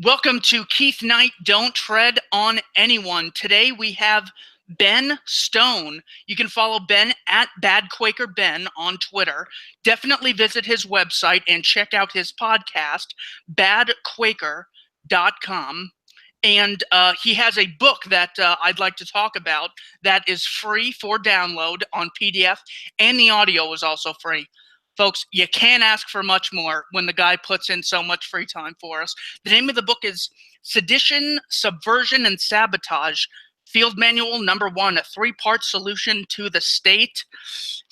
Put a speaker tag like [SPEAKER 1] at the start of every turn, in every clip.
[SPEAKER 1] Welcome to Keith Knight, Don't Tread on Anyone. Today we have Ben Stone. You can follow Ben at Bad Quaker Ben on Twitter. Definitely visit his website and check out his podcast, badquaker.com. And he has a book that I'd like to talk about that is free for download on PDF, and the audio is also free. Folks, you can't ask for much more when the guy puts in so much free time for us. The name of the book is Sedition, Subversion, and Sabotage, Field Manual #1, a 3-part solution to the state.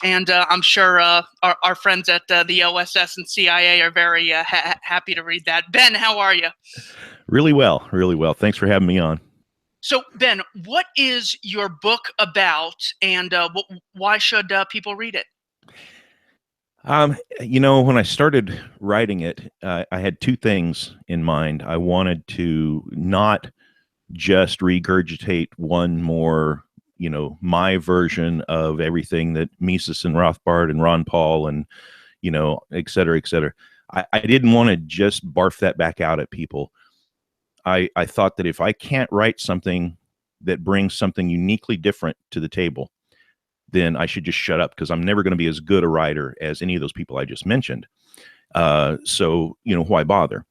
[SPEAKER 1] And I'm sure our friends at the OSS and CIA are very happy to read that. Ben, how are you?
[SPEAKER 2] Really well, really well. Thanks for having me on.
[SPEAKER 1] So, Ben, what is your book about, and why should people read it?
[SPEAKER 2] When I started writing it, I had two things in mind. I wanted to not just regurgitate one more, my version of everything that Mises and Rothbard and Ron Paul and, et cetera, et cetera. I didn't want to just barf that back out at people. I thought that if I can't write something that brings something uniquely different to the table, then I should just shut up, because I'm never going to be as good a writer as any of those people I just mentioned. So why bother?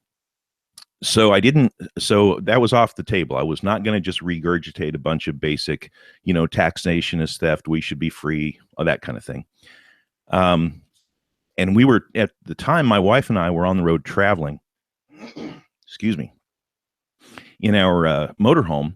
[SPEAKER 2] So that was off the table. I was not going to just regurgitate a bunch of basic, taxation is theft, we should be free, that kind of thing. And we were, at the time, my wife and I were on the road traveling, excuse me, in our motorhome.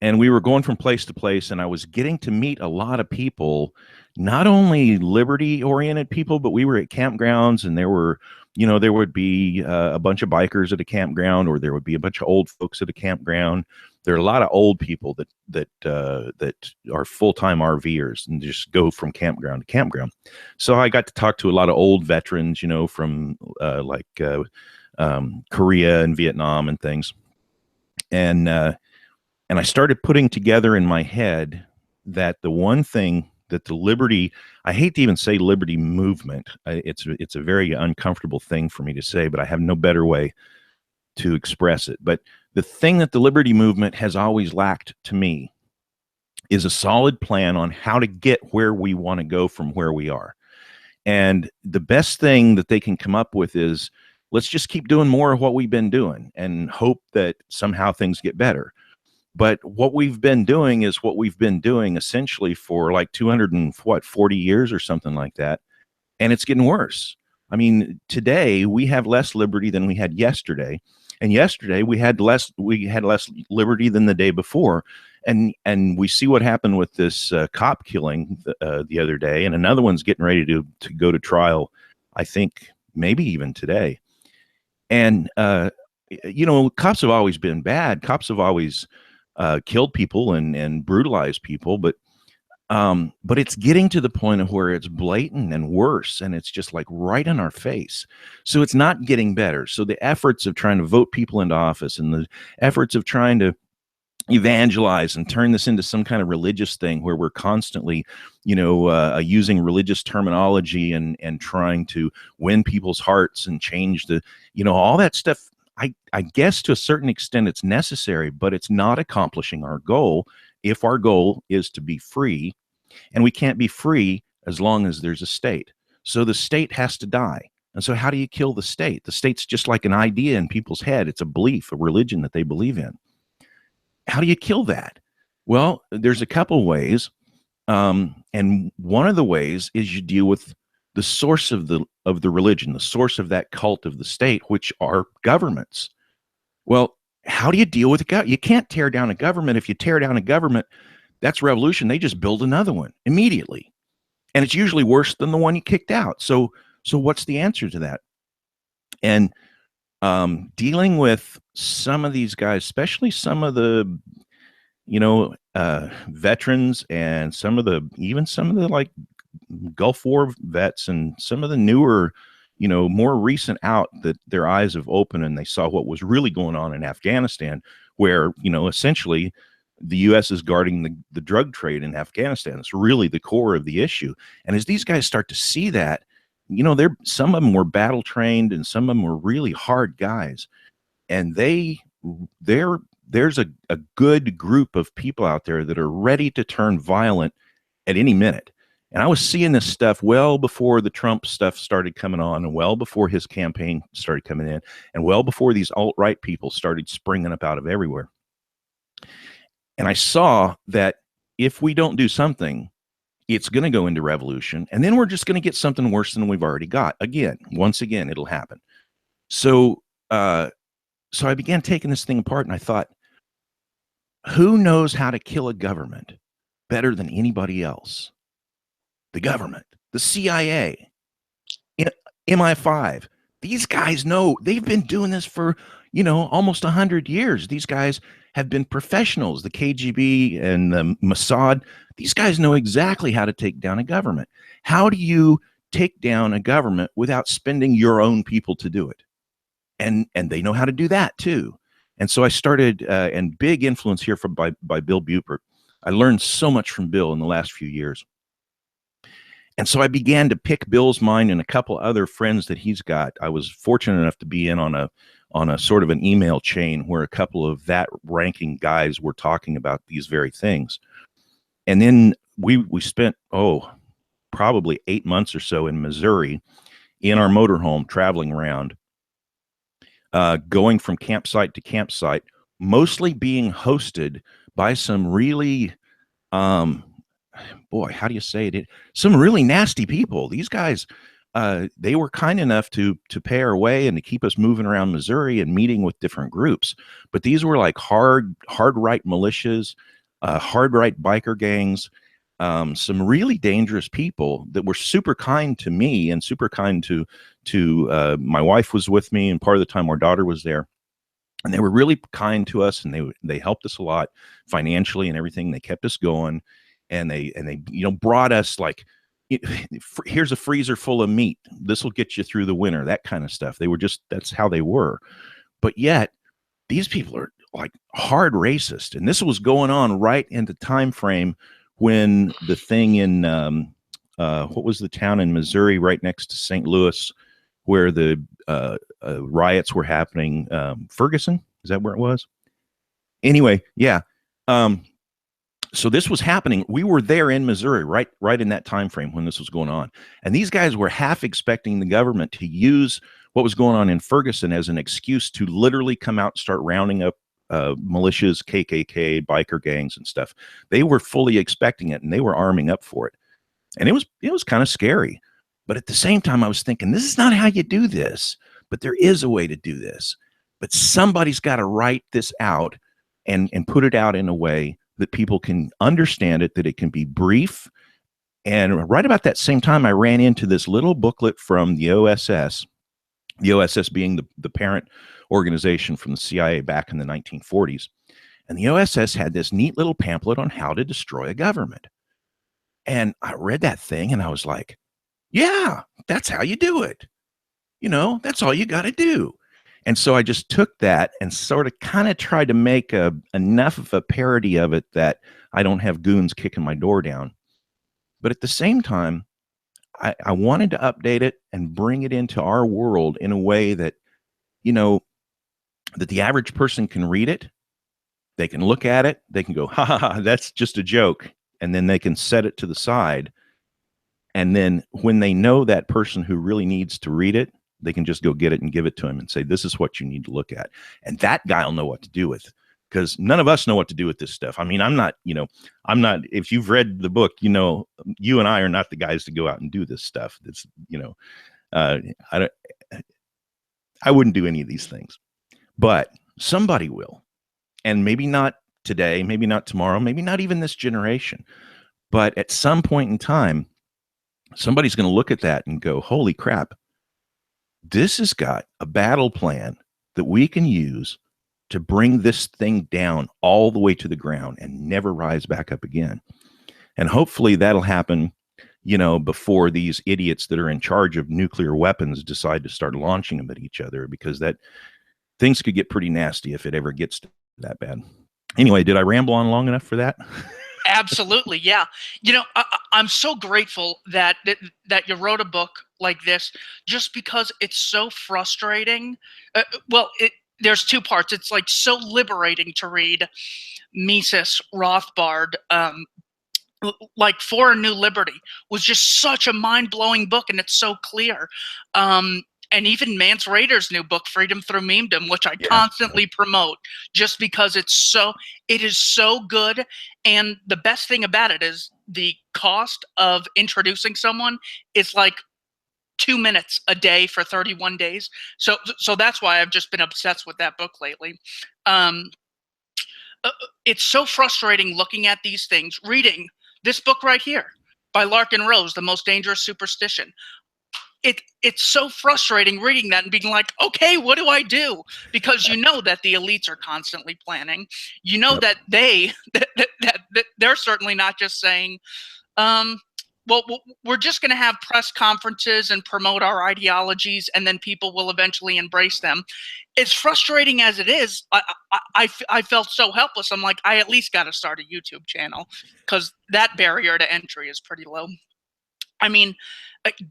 [SPEAKER 2] And we were going from place to place, and I was getting to meet a lot of people, not only liberty-oriented people, but we were at campgrounds, and there were, there would be a bunch of bikers at a campground, or there would be a bunch of old folks at a campground. There are a lot of old people that are full-time RVers and just go from campground to campground. So I got to talk to a lot of old veterans, from Korea and Vietnam and things, and I started putting together in my head that the one thing that the liberty, I hate to even say liberty movement, it's a very uncomfortable thing for me to say, but I have no better way to express it. But the thing that the liberty movement has always lacked to me is a solid plan on how to get where we want to go from where we are. And the best thing that they can come up with is, let's just keep doing more of what we've been doing and hope that somehow things get better. But what we've been doing is what we've been doing essentially for like 240 years or something like that. And it's getting worse. I mean, today we have less liberty than we had yesterday. And yesterday we had less liberty than the day before. And we see what happened with this cop killing the other day. And another one's getting ready to go to trial, I think maybe even today. And, cops have always been bad. Cops have always killed people and brutalized people, but it's getting to the point of where it's blatant and worse, and it's just like right in our face. So it's not getting better. So the efforts of trying to vote people into office and the efforts of trying to evangelize and turn this into some kind of religious thing where we're constantly, using religious terminology and trying to win people's hearts and change the, all that stuff. I guess to a certain extent it's necessary, but it's not accomplishing our goal if our goal is to be free. And we can't be free as long as there's a state. So the state has to die. And so how do you kill the state? The state's just like an idea in people's head. It's a belief, a religion that they believe in. How do you kill that? Well, there's a couple ways. And one of the ways is you deal with the source of the religion, the source of that cult of the state, which are governments. Well, how do you deal with it? You can't tear down a government. If you tear down a government, that's revolution. They just build another one immediately. And it's usually worse than the one you kicked out. So what's the answer to that? And dealing with some of these guys, especially some of the, veterans and some of the like Gulf War vets and some of the newer, more recent out, that their eyes have opened and they saw what was really going on in Afghanistan, where, essentially the U.S. is guarding the drug trade in Afghanistan. It's really the core of the issue. And as these guys start to see that, some of them were battle trained and some of them were really hard guys. And they there's a good group of people out there that are ready to turn violent at any minute. And I was seeing this stuff well before the Trump stuff started coming on, and well before his campaign started coming in, and well before these alt-right people started springing up out of everywhere. And I saw that if we don't do something, it's going to go into revolution, and then we're just going to get something worse than we've already got. Once again, it'll happen. So, so I began taking this thing apart, and I thought, who knows how to kill a government better than anybody else? The government, the CIA, MI5. These guys know. They've been doing this for, almost 100 years. These guys have been professionals. The KGB and the Mossad, these guys know exactly how to take down a government. How do you take down a government without spending your own people to do it? And they know how to do that too. And so I started, and big influence here by Bill Bupert. I learned so much from Bill in the last few years. And so I began to pick Bill's mind and a couple other friends that he's got. I was fortunate enough to be in on a sort of an email chain where a couple of that ranking guys were talking about these very things. And then we spent, probably 8 months or so in Missouri in our motorhome traveling around, going from campsite to campsite, mostly being hosted by some really, boy, how do you say it? Some really nasty people. These guys, they were kind enough to pay our way and to keep us moving around Missouri and meeting with different groups. But these were like hard right militias, hard right biker gangs, some really dangerous people that were super kind to me and super kind to my wife was with me, and part of the time our daughter was there. And they were really kind to us, and they helped us a lot financially and everything. They kept us going. And they brought us like, here's a freezer full of meat. This will get you through the winter, that kind of stuff. That's how they were. But yet these people are like hard racist. And this was going on right in the time frame when the thing in, what was the town in Missouri right next to St. Louis where the riots were happening? Ferguson? Is that where it was? Anyway, yeah. So this was happening. We were there in Missouri, right in that time frame when this was going on. And these guys were half expecting the government to use what was going on in Ferguson as an excuse to literally come out and start rounding up militias, KKK, biker gangs and stuff. They were fully expecting it, and they were arming up for it. And it was kind of scary. But at the same time, I was thinking, this is not how you do this. But there is a way to do this. But somebody's got to write this out and put it out in a way that people can understand it, that it can be brief. And right about that same time, I ran into this little booklet from the OSS being the parent organization from the CIA back in the 1940s. And the OSS had this neat little pamphlet on how to destroy a government. And I read that thing and I was like, yeah, that's how you do it. That's all you got to do. And so I just took that and sort of kind of tried to make enough of a parody of it that I don't have goons kicking my door down. But at the same time, I wanted to update it and bring it into our world in a way that, that the average person can read it. They can look at it. They can go, ha, ha, ha, that's just a joke. And then they can set it to the side. And then when they know that person who really needs to read it, they can just go get it and give it to him and say, this is what you need to look at. And that guy will know what to do with, because none of us know what to do with this stuff. I mean, I'm not, if you've read the book, you and I are not the guys to go out and do this stuff. That's, I wouldn't do any of these things, but somebody will. And maybe not today, maybe not tomorrow, maybe not even this generation. But at some point in time, somebody's going to look at that and go, holy crap. This has got a battle plan that we can use to bring this thing down all the way to the ground and never rise back up again. And hopefully that'll happen, before these idiots that are in charge of nuclear weapons decide to start launching them at each other, because that things could get pretty nasty if it ever gets that bad. Anyway, did I ramble on long enough for that?
[SPEAKER 1] Absolutely, yeah. I'm so grateful that you wrote a book like this, just because it's so frustrating. there's two parts. It's like so liberating to read Mises Rothbard. Like For a New Liberty was just such a mind-blowing book, and it's so clear. And even Mance Raider's new book, Freedom Through Memedom, which I constantly promote just because it is so good. And the best thing about it is the cost of introducing someone is like 2 minutes a day for 31 days. So that's why I've just been obsessed with that book lately. It's so frustrating looking at these things, reading this book right here by Larkin Rose, The Most Dangerous Superstition. It's so frustrating reading that and being like, okay, what do I do? Because you know that the elites are constantly planning. You know that they're certainly not just saying, well, we're just going to have press conferences and promote our ideologies, and then people will eventually embrace them. As frustrating as it is, I felt so helpless. I'm like, I at least got to start a YouTube channel because that barrier to entry is pretty low. I mean,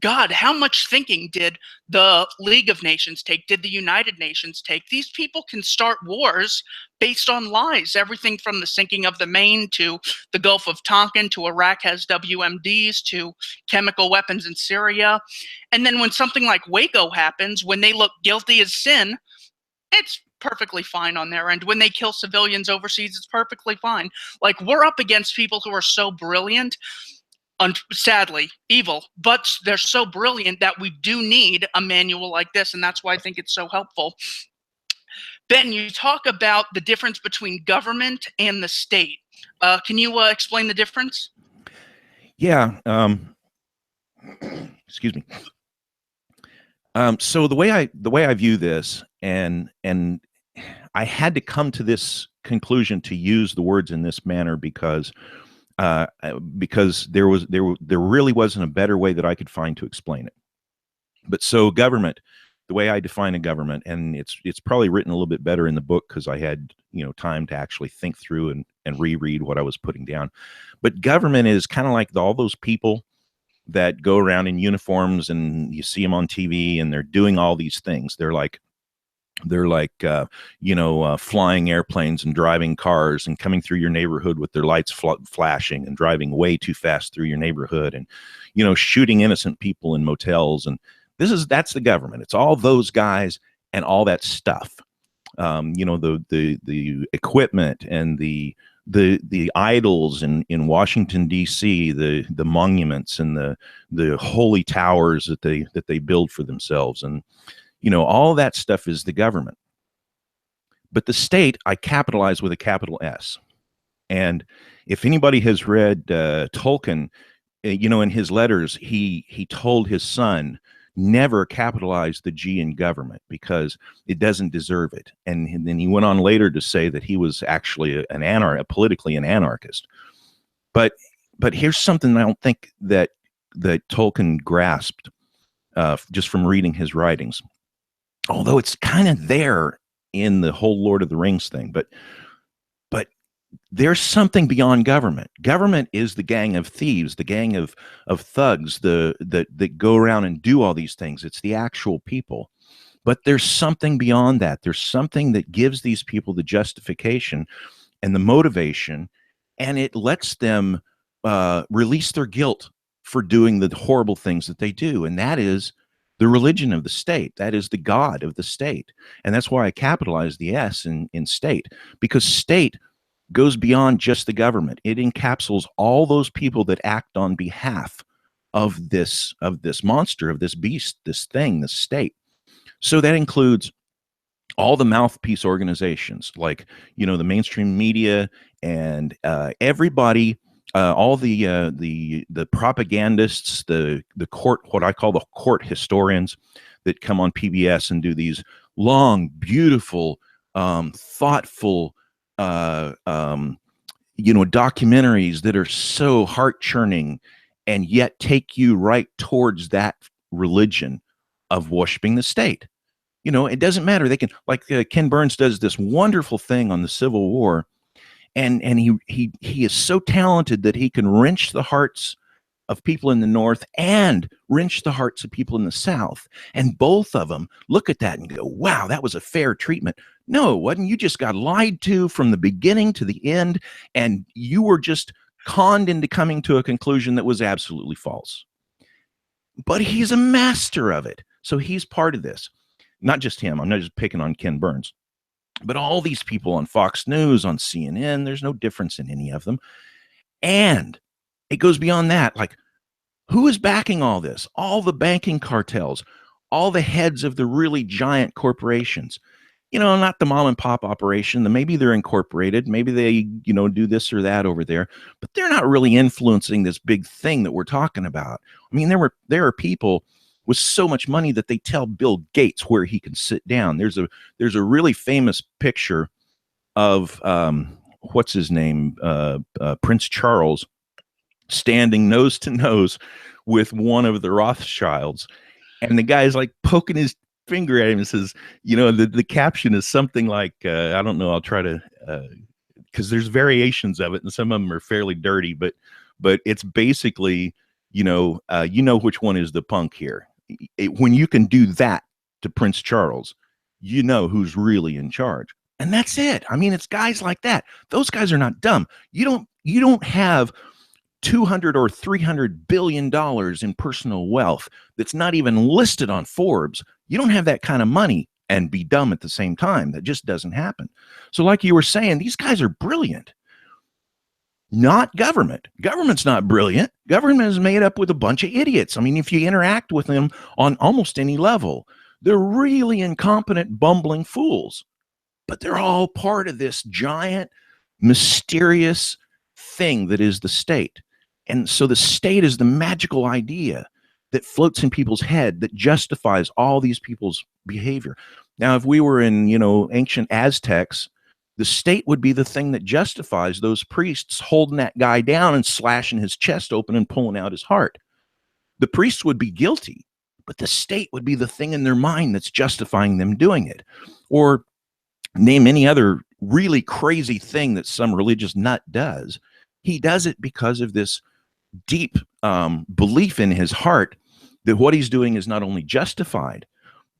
[SPEAKER 1] God, how much thinking did the League of Nations take? Did the United Nations take? These people can start wars based on lies. Everything from the sinking of the Maine to the Gulf of Tonkin to Iraq has WMDs to chemical weapons in Syria. And then when something like Waco happens, when they look guilty as sin, it's perfectly fine on their end. When they kill civilians overseas, it's perfectly fine. Like, we're up against people who are so brilliant, sadly evil, but they're so brilliant that we do need a manual like this, and that's why I think it's so helpful. Ben, you talk about the difference between government and the state. Can you explain the difference?
[SPEAKER 2] Yeah. Excuse me. So the way I view this, and I had to come to this conclusion to use the words in this manner because there really wasn't a better way that I could find to explain it. But so government, the way I define a government, and it's probably written a little bit better in the book because I had time to actually think through and reread what I was putting down. But government is kind of like all those people that go around in uniforms and you see them on TV and they're doing all these things. They're like flying airplanes and driving cars and coming through your neighborhood with their lights flashing and driving way too fast through your neighborhood and shooting innocent people in motels. And that's the government. It's all those guys and all that stuff. The equipment and the idols in Washington D.C., the monuments and the holy towers that they build for themselves, and all that stuff is the government. But the state, I capitalize with a capital S. And if anybody has read Tolkien, in his letters, he told his son, never capitalize the G in government because it doesn't deserve it. And then he went on later to say that he was actually politically an anarchist. But here's something I don't think that Tolkien grasped just from reading his writings. Although it's kind of there in the whole Lord of the Rings thing, but there's something beyond government. Government is the gang of thieves, the gang of thugs, that go around and do all these things. It's the actual people. But there's something beyond that. There's something that gives these people the justification and the motivation, and it lets them release their guilt for doing the horrible things that they do. And that is the religion of the state. That is the God of the state. And that's why I capitalize the S in state, because state goes beyond just the government. It encapsulates all those people that act on behalf of this monster, of this beast, this thing, this state. So that includes all the mouthpiece organizations, like the mainstream media and everybody, all the propagandists, the court, what I call the court historians, that come on PBS and do these long, beautiful, thoughtful, documentaries that are so heart-churning and yet take you right towards that religion of worshiping the state. It doesn't matter. They can, like Ken Burns does this wonderful thing on the Civil War, and he is so talented that he can wrench the hearts of people in the North and wrench the hearts of people in the South. And both of them look at that and go, wow, that was a fair treatment. No, it wasn't. You just got lied to from the beginning to the end, and you were just conned into coming to a conclusion that was absolutely false. But he's a master of it. So he's part of this. Not just him. I'm not just picking on Ken Burns, but all these people on Fox News, on CNN, there's no difference in any of them. And it goes beyond that. Like, who is backing all this? All the banking cartels, all the heads of the really giant corporations. You know, not the mom and pop operation. Maybe they're incorporated. Maybe they, you know, do this or that over there, but they're not really influencing this big thing that we're talking about. I mean, there are people with so much money that they tell Bill Gates where he can sit down. There's a really famous picture of what's his name, Prince Charles, standing nose to nose with one of the Rothschilds, and the guy's like poking his finger at him and says, you know, the caption is something like, I don't know, I'll try to, because there's variations of it, and some of them are fairly dirty, but it's basically, you know which one is the punk here. When you can do that to Prince Charles, you know who's really in charge. And that's it. I mean, it's guys like that. Those guys are not dumb. You don't have 200 or 300 billion dollars in personal wealth that's not even listed on Forbes. You don't have that kind of money and be dumb at the same time. That just doesn't happen. So like you were saying, these guys are brilliant. Not government. Government's not brilliant. Government is made up with a bunch of idiots. I mean, if you interact with them on almost any level, they're really incompetent, bumbling fools. But they're all part of this giant, mysterious thing that is the state. And so the state is the magical idea that floats in people's head that justifies all these people's behavior. Now, if we were in, you know, ancient Aztecs, the state would be the thing that justifies those priests holding that guy down and slashing his chest open and pulling out his heart. The priests would be guilty, but the state would be the thing in their mind that's justifying them doing it. Or name any other really crazy thing that some religious nut does. He does it because of this deep belief in his heart that what he's doing is not only justified,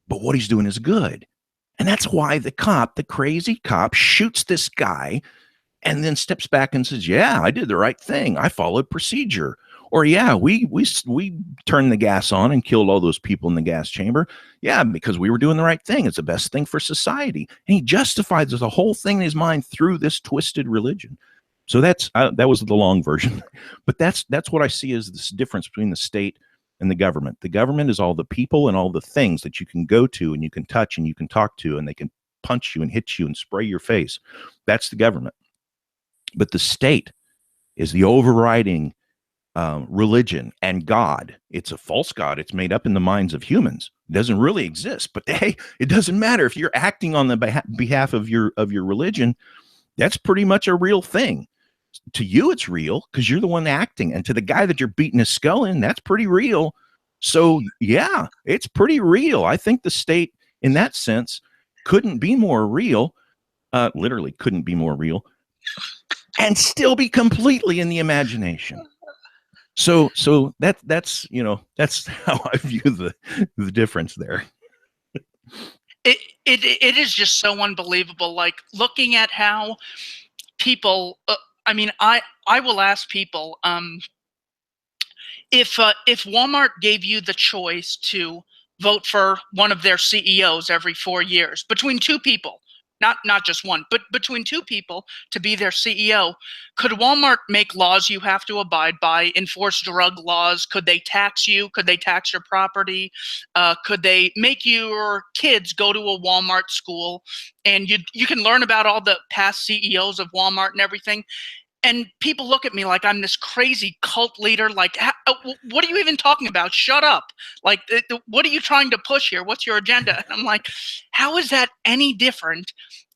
[SPEAKER 2] but what he's doing is good. And that's why the crazy cop, shoots this guy and then steps back and says, yeah, I did the right thing. I followed procedure. Or, yeah, we turned the gas on and killed all those people in the gas chamber. Yeah, because we were doing the right thing. It's the best thing for society. And he justifies the whole thing in his mind through this twisted religion. So that was the long version. But that's what I see as this difference between the state and the government. The government is all the people and all the things that you can go to and you can touch and you can talk to, and they can punch you and hit you and spray your face. That's the government. But the state is the overriding religion and God. It's a false God. It's made up in the minds of humans. It doesn't really exist. But hey, it doesn't matter if you're acting on the behalf of your religion. That's pretty much a real thing. To you, it's real because you're the one acting, and to the guy that you're beating his skull in, that's pretty real. So yeah, it's pretty real. I think the state, in that sense, couldn't be more real. Literally, couldn't be more real, and still be completely in the imagination. So that's how I view the difference there.
[SPEAKER 1] It is just so unbelievable. Like, looking at how people. I mean, I will ask people, if Walmart gave you the choice to vote for one of their CEOs every 4 years between two people, not just one, but between two people to be their CEO, could Walmart make laws you have to abide by, enforce drug laws? Could they tax you? Could they tax your property? Could they make your kids go to a Walmart school and you can learn about all the past CEOs of Walmart and everything? And people look at me like I'm this crazy cult leader. Like, what are you even talking about? Shut up. Like, what are you trying to push here? What's your agenda? And I'm like, how is that any different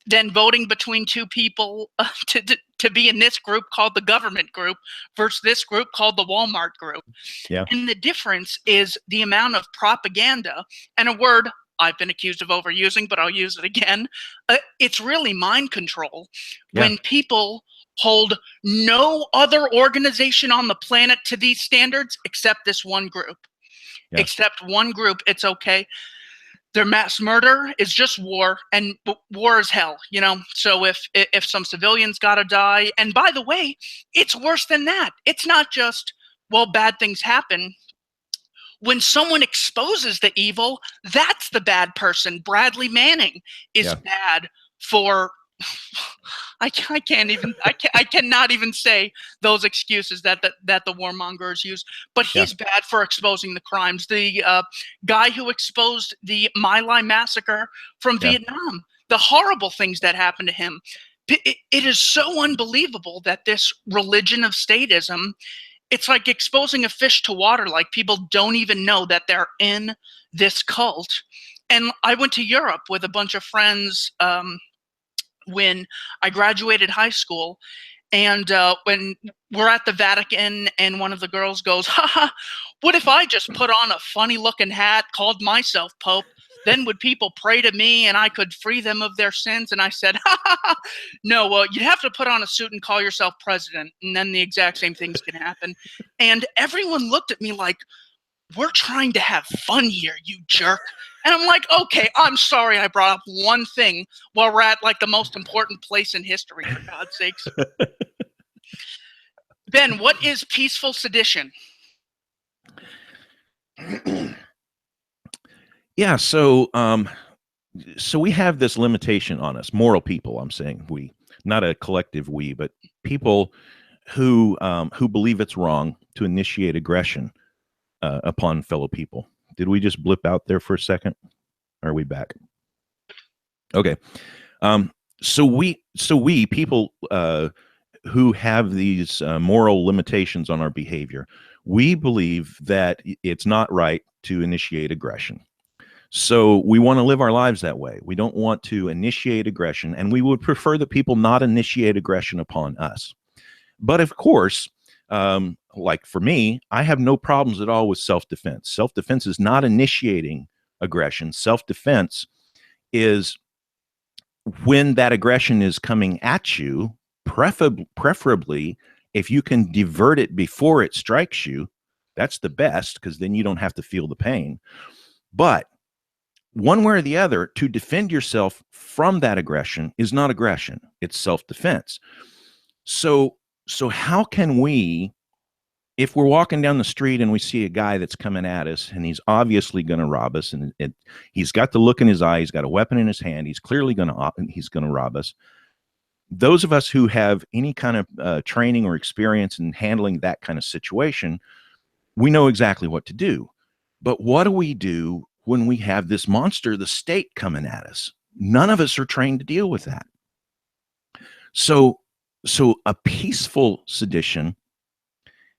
[SPEAKER 1] than voting between two people to be in this group called the government group versus this group called the Walmart group?
[SPEAKER 2] Yeah.
[SPEAKER 1] And the difference is the amount of propaganda, and a word I've been accused of overusing, but I'll use it again. It's really mind control when people hold no other organization on the planet to these standards except this one group. Except one group, it's okay. Their mass murder is just war, and war is hell, you know? So if some civilians gotta die, and by the way, it's worse than that. It's not just, well, bad things happen. When someone exposes the evil, that's the bad person. Bradley Manning is bad for I cannot even say those excuses that the warmongers use. But he's bad for exposing the crimes. The guy who exposed the My Lai massacre from Vietnam, the horrible things that happened to him. It is so unbelievable that this religion of statism, it's like exposing a fish to water. Like, people don't even know that they're in this cult. And I went to Europe with a bunch of friends when I graduated high school, and when we're at the Vatican and one of the girls goes, haha, what if I just put on a funny looking hat, called myself Pope? Then would people pray to me and I could free them of their sins? And I said, ha ha ha, no, you'd have to put on a suit and call yourself president, and then the exact same things can happen. And everyone looked at me like, we're trying to have fun here, you jerk. And I'm like, okay, I'm sorry I brought up one thing while we're at like the most important place in history, for God's sakes. Ben, what is peaceful sedition?
[SPEAKER 2] Yeah, so we have this limitation on us, moral people. I'm saying we, not a collective we, but people who believe it's wrong to initiate aggression upon fellow people. Did we just blip out there for a second? Are we back? Okay. So we people who have these moral limitations on our behavior, we believe that it's not right to initiate aggression. So we want to live our lives that way. We don't want to initiate aggression, and we would prefer that people not initiate aggression upon us. But of course, like for me, I have no problems at all with self-defense. Self-defense is not initiating aggression. Self-defense is when that aggression is coming at you, preferably if you can divert it before it strikes you, that's the best, because then you don't have to feel the pain. But one way or the other, to defend yourself from that aggression is not aggression. It's self-defense. So how can we, if we're walking down the street and we see a guy that's coming at us and he's obviously going to rob us, and he's got the look in his eye, he's got a weapon in his hand, he's clearly going to rob us. Those of us who have any kind of training or experience in handling that kind of situation, we know exactly what to do. But what do we do when we have this monster, the state, coming at us? None of us are trained to deal with that. So a peaceful sedition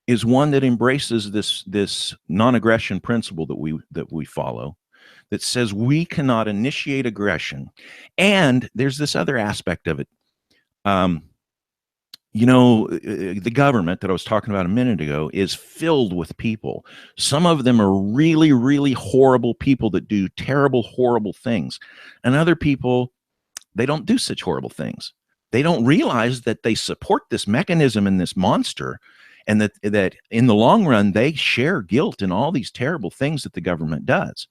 [SPEAKER 2] is one that embraces this non-aggression principle that we follow, that says we cannot initiate aggression. And there's this other aspect of it. You know, the government that I was talking about a minute ago is filled with people. Some of them are really, really horrible people that do terrible, horrible things. And other people, they don't do such horrible things. They don't realize that they support this mechanism and this monster, and that in the long run, they share guilt in all these terrible things that the government does.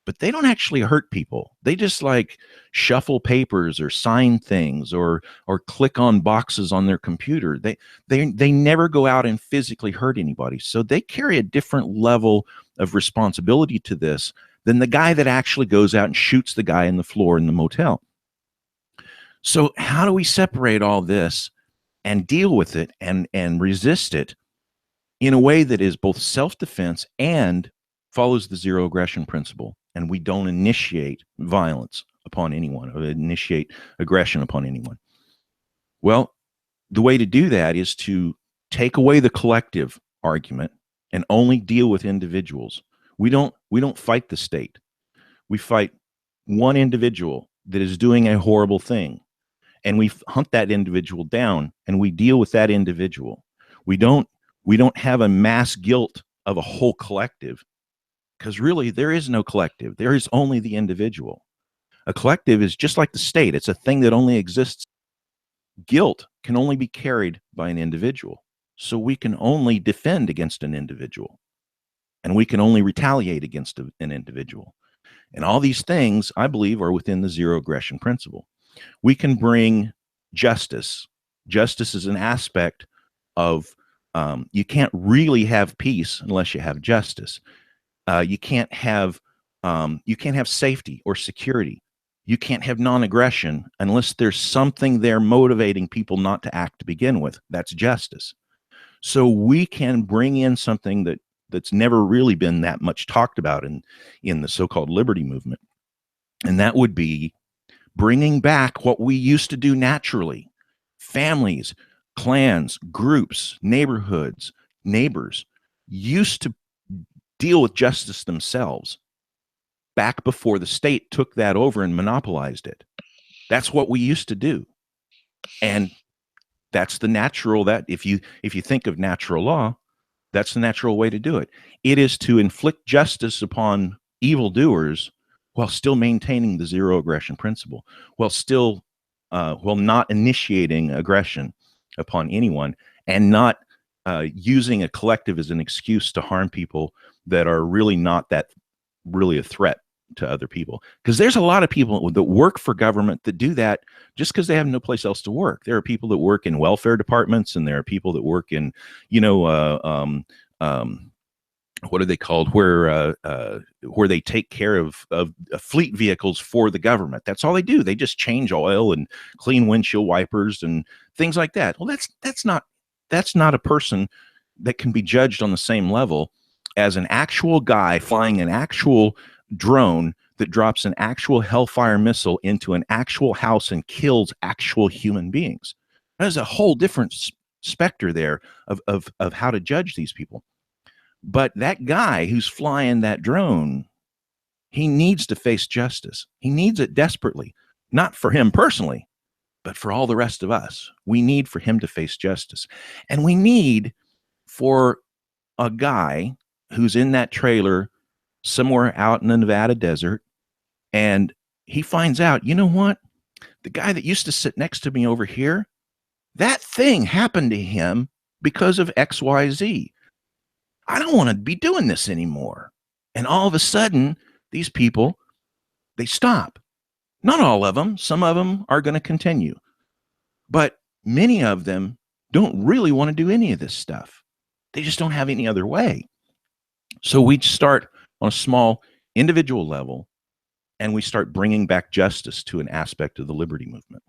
[SPEAKER 2] But they don't actually hurt people. They just like shuffle papers or sign things or click on boxes on their computer. They never go out and physically hurt anybody. So they carry a different level of responsibility to this than the guy that actually goes out and shoots the guy in the floor in the motel. So how do we separate all this and deal with it and resist it in a way that is both self-defense and follows the zero aggression principle, and we don't initiate violence upon anyone or initiate aggression upon anyone? Well, the way to do that is to take away the collective argument and only deal with individuals. We don't fight the state. We fight one individual that is doing a horrible thing, and we hunt that individual down and we deal with that individual. We don't have a mass guilt of a whole collective. because really there is no collective. There is only the individual. A collective is just like the state. It's a thing that only exists. Guilt can only be carried by an individual. So we can only defend against an individual, and we can only retaliate against an individual. And all these things, I believe, are within the zero aggression principle. We can bring justice. Justice is an aspect of, you can't really have peace unless you have justice. You can't have safety or security. You can't have non-aggression unless there's something there motivating people not to act to begin with. That's justice. So we can bring in something that's never really been that much talked about in the so-called liberty movement, and that would be bringing back what we used to do naturally. Families, clans, groups, neighborhoods, neighbors used to deal with justice themselves back before the state took that over and monopolized it. That's what we used to do. And that's the natural, that if you think of natural law, that's the natural way to do it. It is to inflict justice upon evildoers while still maintaining the zero aggression principle, while still while not initiating aggression upon anyone, and not using a collective as an excuse to harm people that are really not that really a threat to other people. Because there's a lot of people that work for government that do that just because they have no place else to work. There are people that work in welfare departments, and there are people that work in, what are they called, where they take care of fleet vehicles for the government. That's all they do. They just change oil and clean windshield wipers and things like that. Well, that's not a person that can be judged on the same level as an actual guy flying an actual drone that drops an actual Hellfire missile into an actual house and kills actual human beings. There's a whole different specter there of how to judge these people. But that guy who's flying that drone, he needs to face justice. He needs it desperately, not for him personally, but for all the rest of us. We need for him to face justice. And we need for a guy who's in that trailer somewhere out in the Nevada desert, and he finds out, you know what? The guy that used to sit next to me over here, that thing happened to him because of XYZ. I don't want to be doing this anymore. And all of a sudden, these people, they stop. Not all of them. Some of them are going to continue. But many of them don't really want to do any of this stuff. They just don't have any other way. So we start on a small individual level, and we start bringing back justice to an aspect of the liberty movement.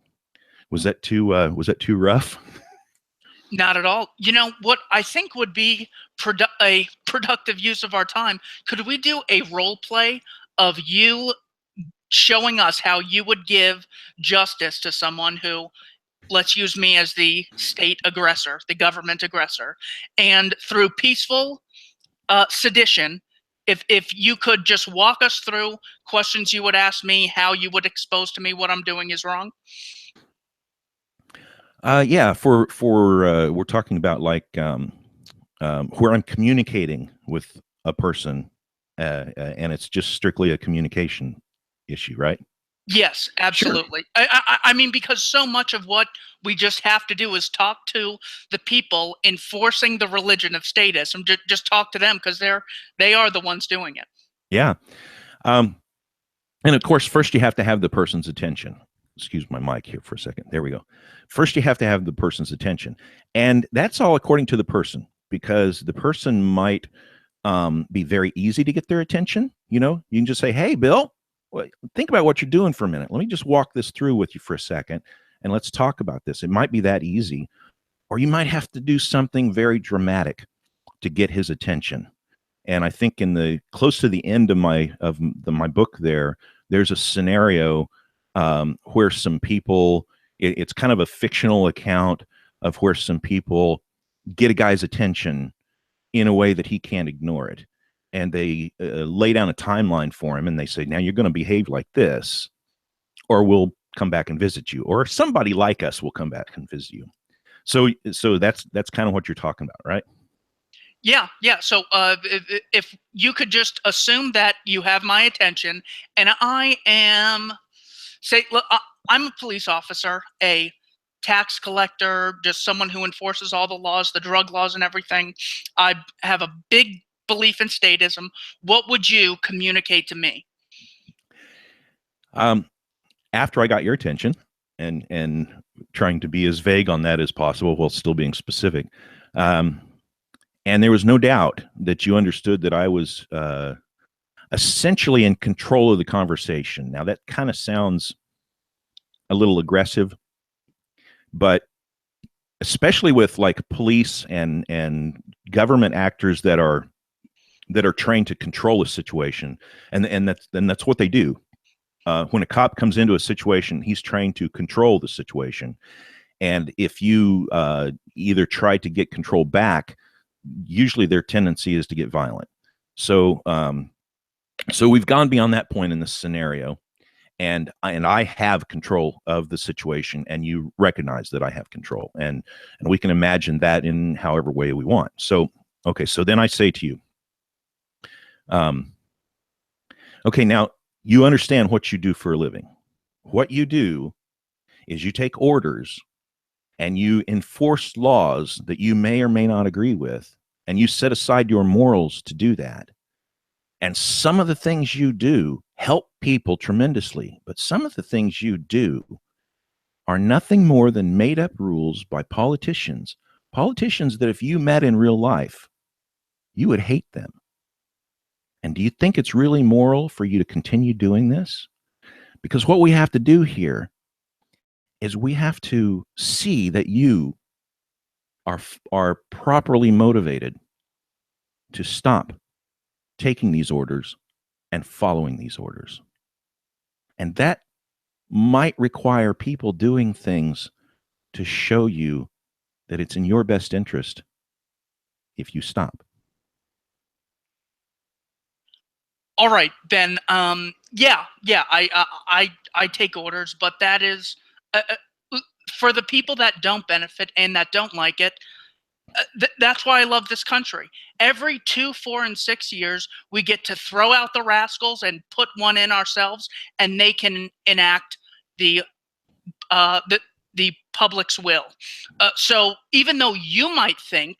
[SPEAKER 2] Was that too rough?
[SPEAKER 1] Not at all. You know what I think would be a productive use of our time? Could we do a role play of you showing us how you would give justice to someone who, let's use me as the state aggressor, the government aggressor, and through peaceful sedition, if you could just walk us through questions you would ask me, how you would expose to me what I'm doing is wrong?
[SPEAKER 2] Yeah, for we're talking about like where I'm communicating with a person, and it's just strictly a communication issue, right?
[SPEAKER 1] Yes, absolutely. Sure. I mean, because so much of what we just have to do is talk to the people enforcing the religion of status, and just talk to them because they are the ones doing it.
[SPEAKER 2] Yeah, and of course, first you have to have the person's attention. Excuse my mic here for a second. There we go. First, you have to have the person's attention, and that's all according to the person, because the person might be very easy to get their attention. You know, you can just say, "Hey, Bill, think about what you're doing for a minute. Let me just walk this through with you for a second, and let's talk about this." It might be that easy, or you might have to do something very dramatic to get his attention. And I think in the close to the end of my book, there's a scenario where some people, it's kind of a fictional account of where some people get a guy's attention in a way that he can't ignore it. And they lay down a timeline for him, and they say, now you're going to behave like this, or we'll come back and visit you, or somebody like us will come back and visit you. So that's kind of what you're talking about, right?
[SPEAKER 1] Yeah, yeah. So if you could just assume that you have my attention, and I am, say, look, I'm a police officer, a tax collector, just someone who enforces all the laws, the drug laws and everything. I have a big belief in statism. What would you communicate to me?
[SPEAKER 2] Um, After I got your attention, and trying to be as vague on that as possible while still being specific, um, and there was no doubt that you understood that I was essentially in control of the conversation. Now that kind of sounds a little aggressive, but especially with like police and government actors that are trained to control a situation, and that's what they do. When a cop comes into a situation, he's trained to control the situation, and if you either try to get control back, usually their tendency is to get violent. So so we've gone beyond that point in this scenario, and I have control of the situation, and you recognize that I have control, and we can imagine that in however way we want. So okay, so then I say to you, um, okay, now you understand what you do for a living. What you do is you take orders and you enforce laws that you may or may not agree with, and you set aside your morals to do that. And some of the things you do help people tremendously, but some of the things you do are nothing more than made up rules by politicians, politicians that if you met in real life, you would hate them. And do you think it's really moral for you to continue doing this? Because what we have to do here is we have to see that you are properly motivated to stop taking these orders and following these orders. And that might require people doing things to show you that it's in your best interest if you stop.
[SPEAKER 1] All right, then. Yeah, yeah. I take orders, but that is for the people that don't benefit and that don't like it. That's why I love this country. Every 2, 4, and 6 years, we get to throw out the rascals and put one in ourselves, and they can enact the uh, the the public's will. So even though you might think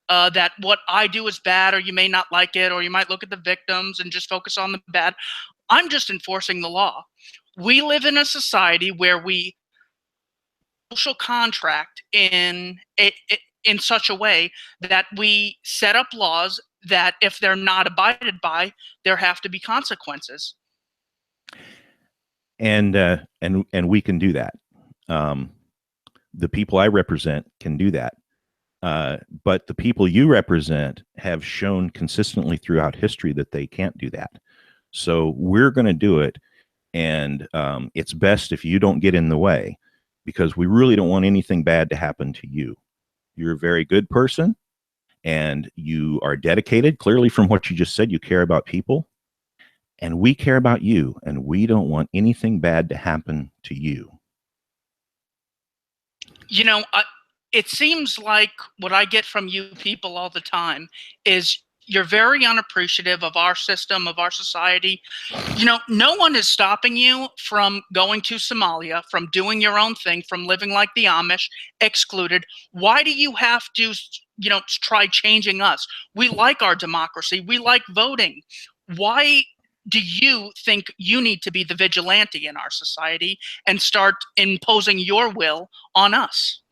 [SPEAKER 1] that what I do is bad, or you may not like it, or you might look at the victims and just focus on the bad, I'm just enforcing the law. We live in a society where we social contract in such a way that we set up laws that if they're not abided by, there have to be consequences.
[SPEAKER 2] And we can do that. Um, the people I represent can do that. But the people you represent have shown consistently throughout history that they can't do that. So we're going to do it, and it's best if you don't get in the way, because we really don't want anything bad to happen to you. You're a very good person, and you are dedicated. Clearly, from what you just said, you care about people, and we care about you, and we don't want anything bad to happen to you.
[SPEAKER 1] You know, it seems like what I get from you people all the time is you're very unappreciative of our system, of our society. You know, no one is stopping you from going to Somalia, from doing your own thing, from living like the Amish, excluded. Why do you have to, try changing us? We like our democracy. We like voting. Why do you think you need to be the vigilante in our society and start imposing your will on us?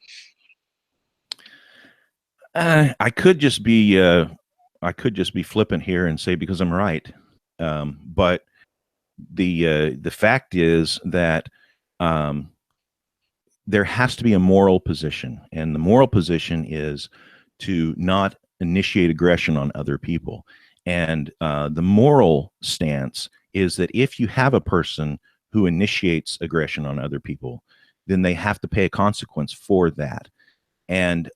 [SPEAKER 2] I could just be flippant here and say because I'm right, but the fact is that um, there has to be a moral position, and the moral position is to not initiate aggression on other people. And the moral stance is that if you have a person who initiates aggression on other people, then they have to pay a consequence for that. And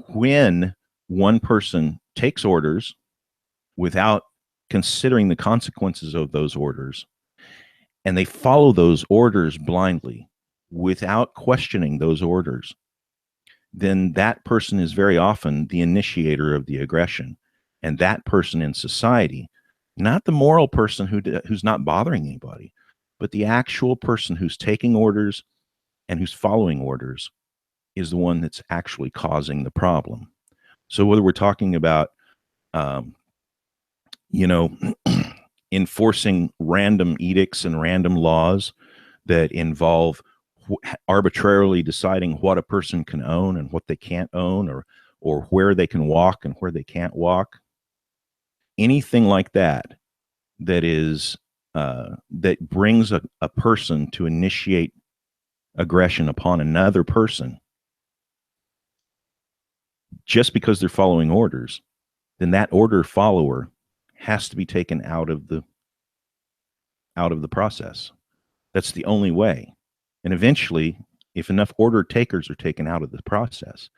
[SPEAKER 2] when one person takes orders without considering the consequences of those orders, and they follow those orders blindly without questioning those orders, then that person is very often the initiator of the aggression. And that person in society, not the moral person who's not bothering anybody, but the actual person who's taking orders and who's following orders, is the one that's actually causing the problem. So whether we're talking about, you know, enforcing random edicts and random laws that involve arbitrarily deciding what a person can own and what they can't own, or where they can walk and where they can't walk, anything like that, that is that brings a person to initiate aggression upon another person just because they're following orders, then that order follower has to be taken out of the process. That's the only way. And eventually, if enough order takers are taken out of the process,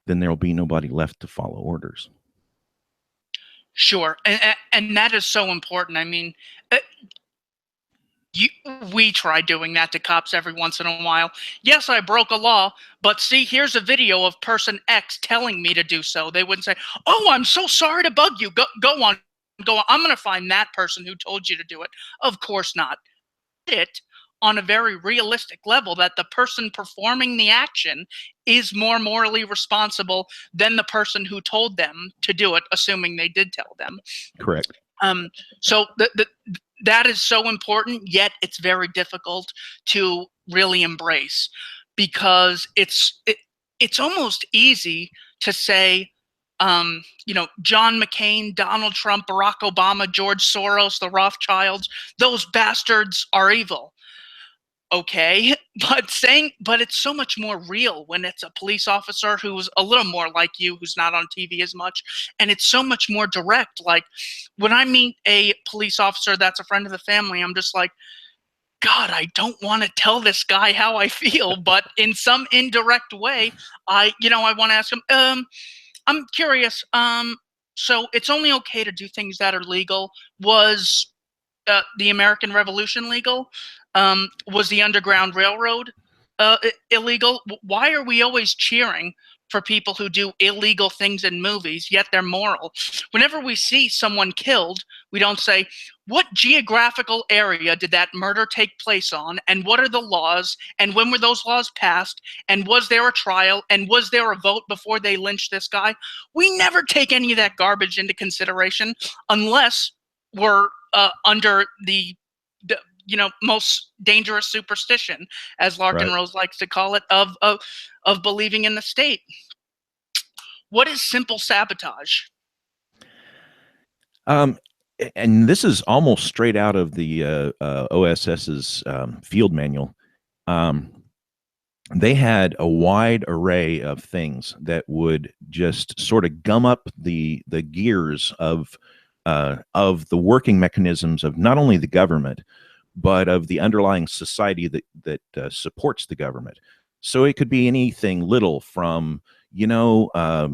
[SPEAKER 2] then there'll be nobody left to follow orders.
[SPEAKER 1] Sure, and that is so important. I mean, we try doing that to cops every once in a while. Yes, I broke a law, but see, here's a video of person X telling me to do so. They wouldn't say, "Oh, I'm so sorry to bug you. Go on, go on. I'm going to find that person who told you to do it." Of course not. It on a very realistic level that the person performing the action is more morally responsible than the person who told them to do it, assuming they did tell them.
[SPEAKER 2] Correct.
[SPEAKER 1] So that is so important, yet it's very difficult to really embrace, because it's almost easy to say, John McCain, Donald Trump, Barack Obama, George Soros, the Rothschilds, those bastards are evil. Okay, but it's so much more real when it's a police officer who's a little more like you, who's not on TV as much, and it's so much more direct. Like, when I meet a police officer that's a friend of the family, I'm just like, God, I don't want to tell this guy how I feel, but in some indirect way, I want to ask him, I'm curious, so it's only okay to do things that are legal. Was the American Revolution legal? Was the Underground Railroad illegal? Why are we always cheering for people who do illegal things in movies, yet they're moral? Whenever we see someone killed, we don't say, what geographical area did that murder take place on, and what are the laws, and when were those laws passed, and was there a trial, and was there a vote before they lynched this guy? We never take any of that garbage into consideration unless we're under the most dangerous superstition, as Larkin
[SPEAKER 2] Right.
[SPEAKER 1] Rose likes to call it, of believing in the state. What is simple sabotage?
[SPEAKER 2] And this is almost straight out of the OSS's field manual. They had a wide array of things that would just sort of gum up the gears of the working mechanisms of not only the government, but of the underlying society that supports the government. So it could be anything little from, I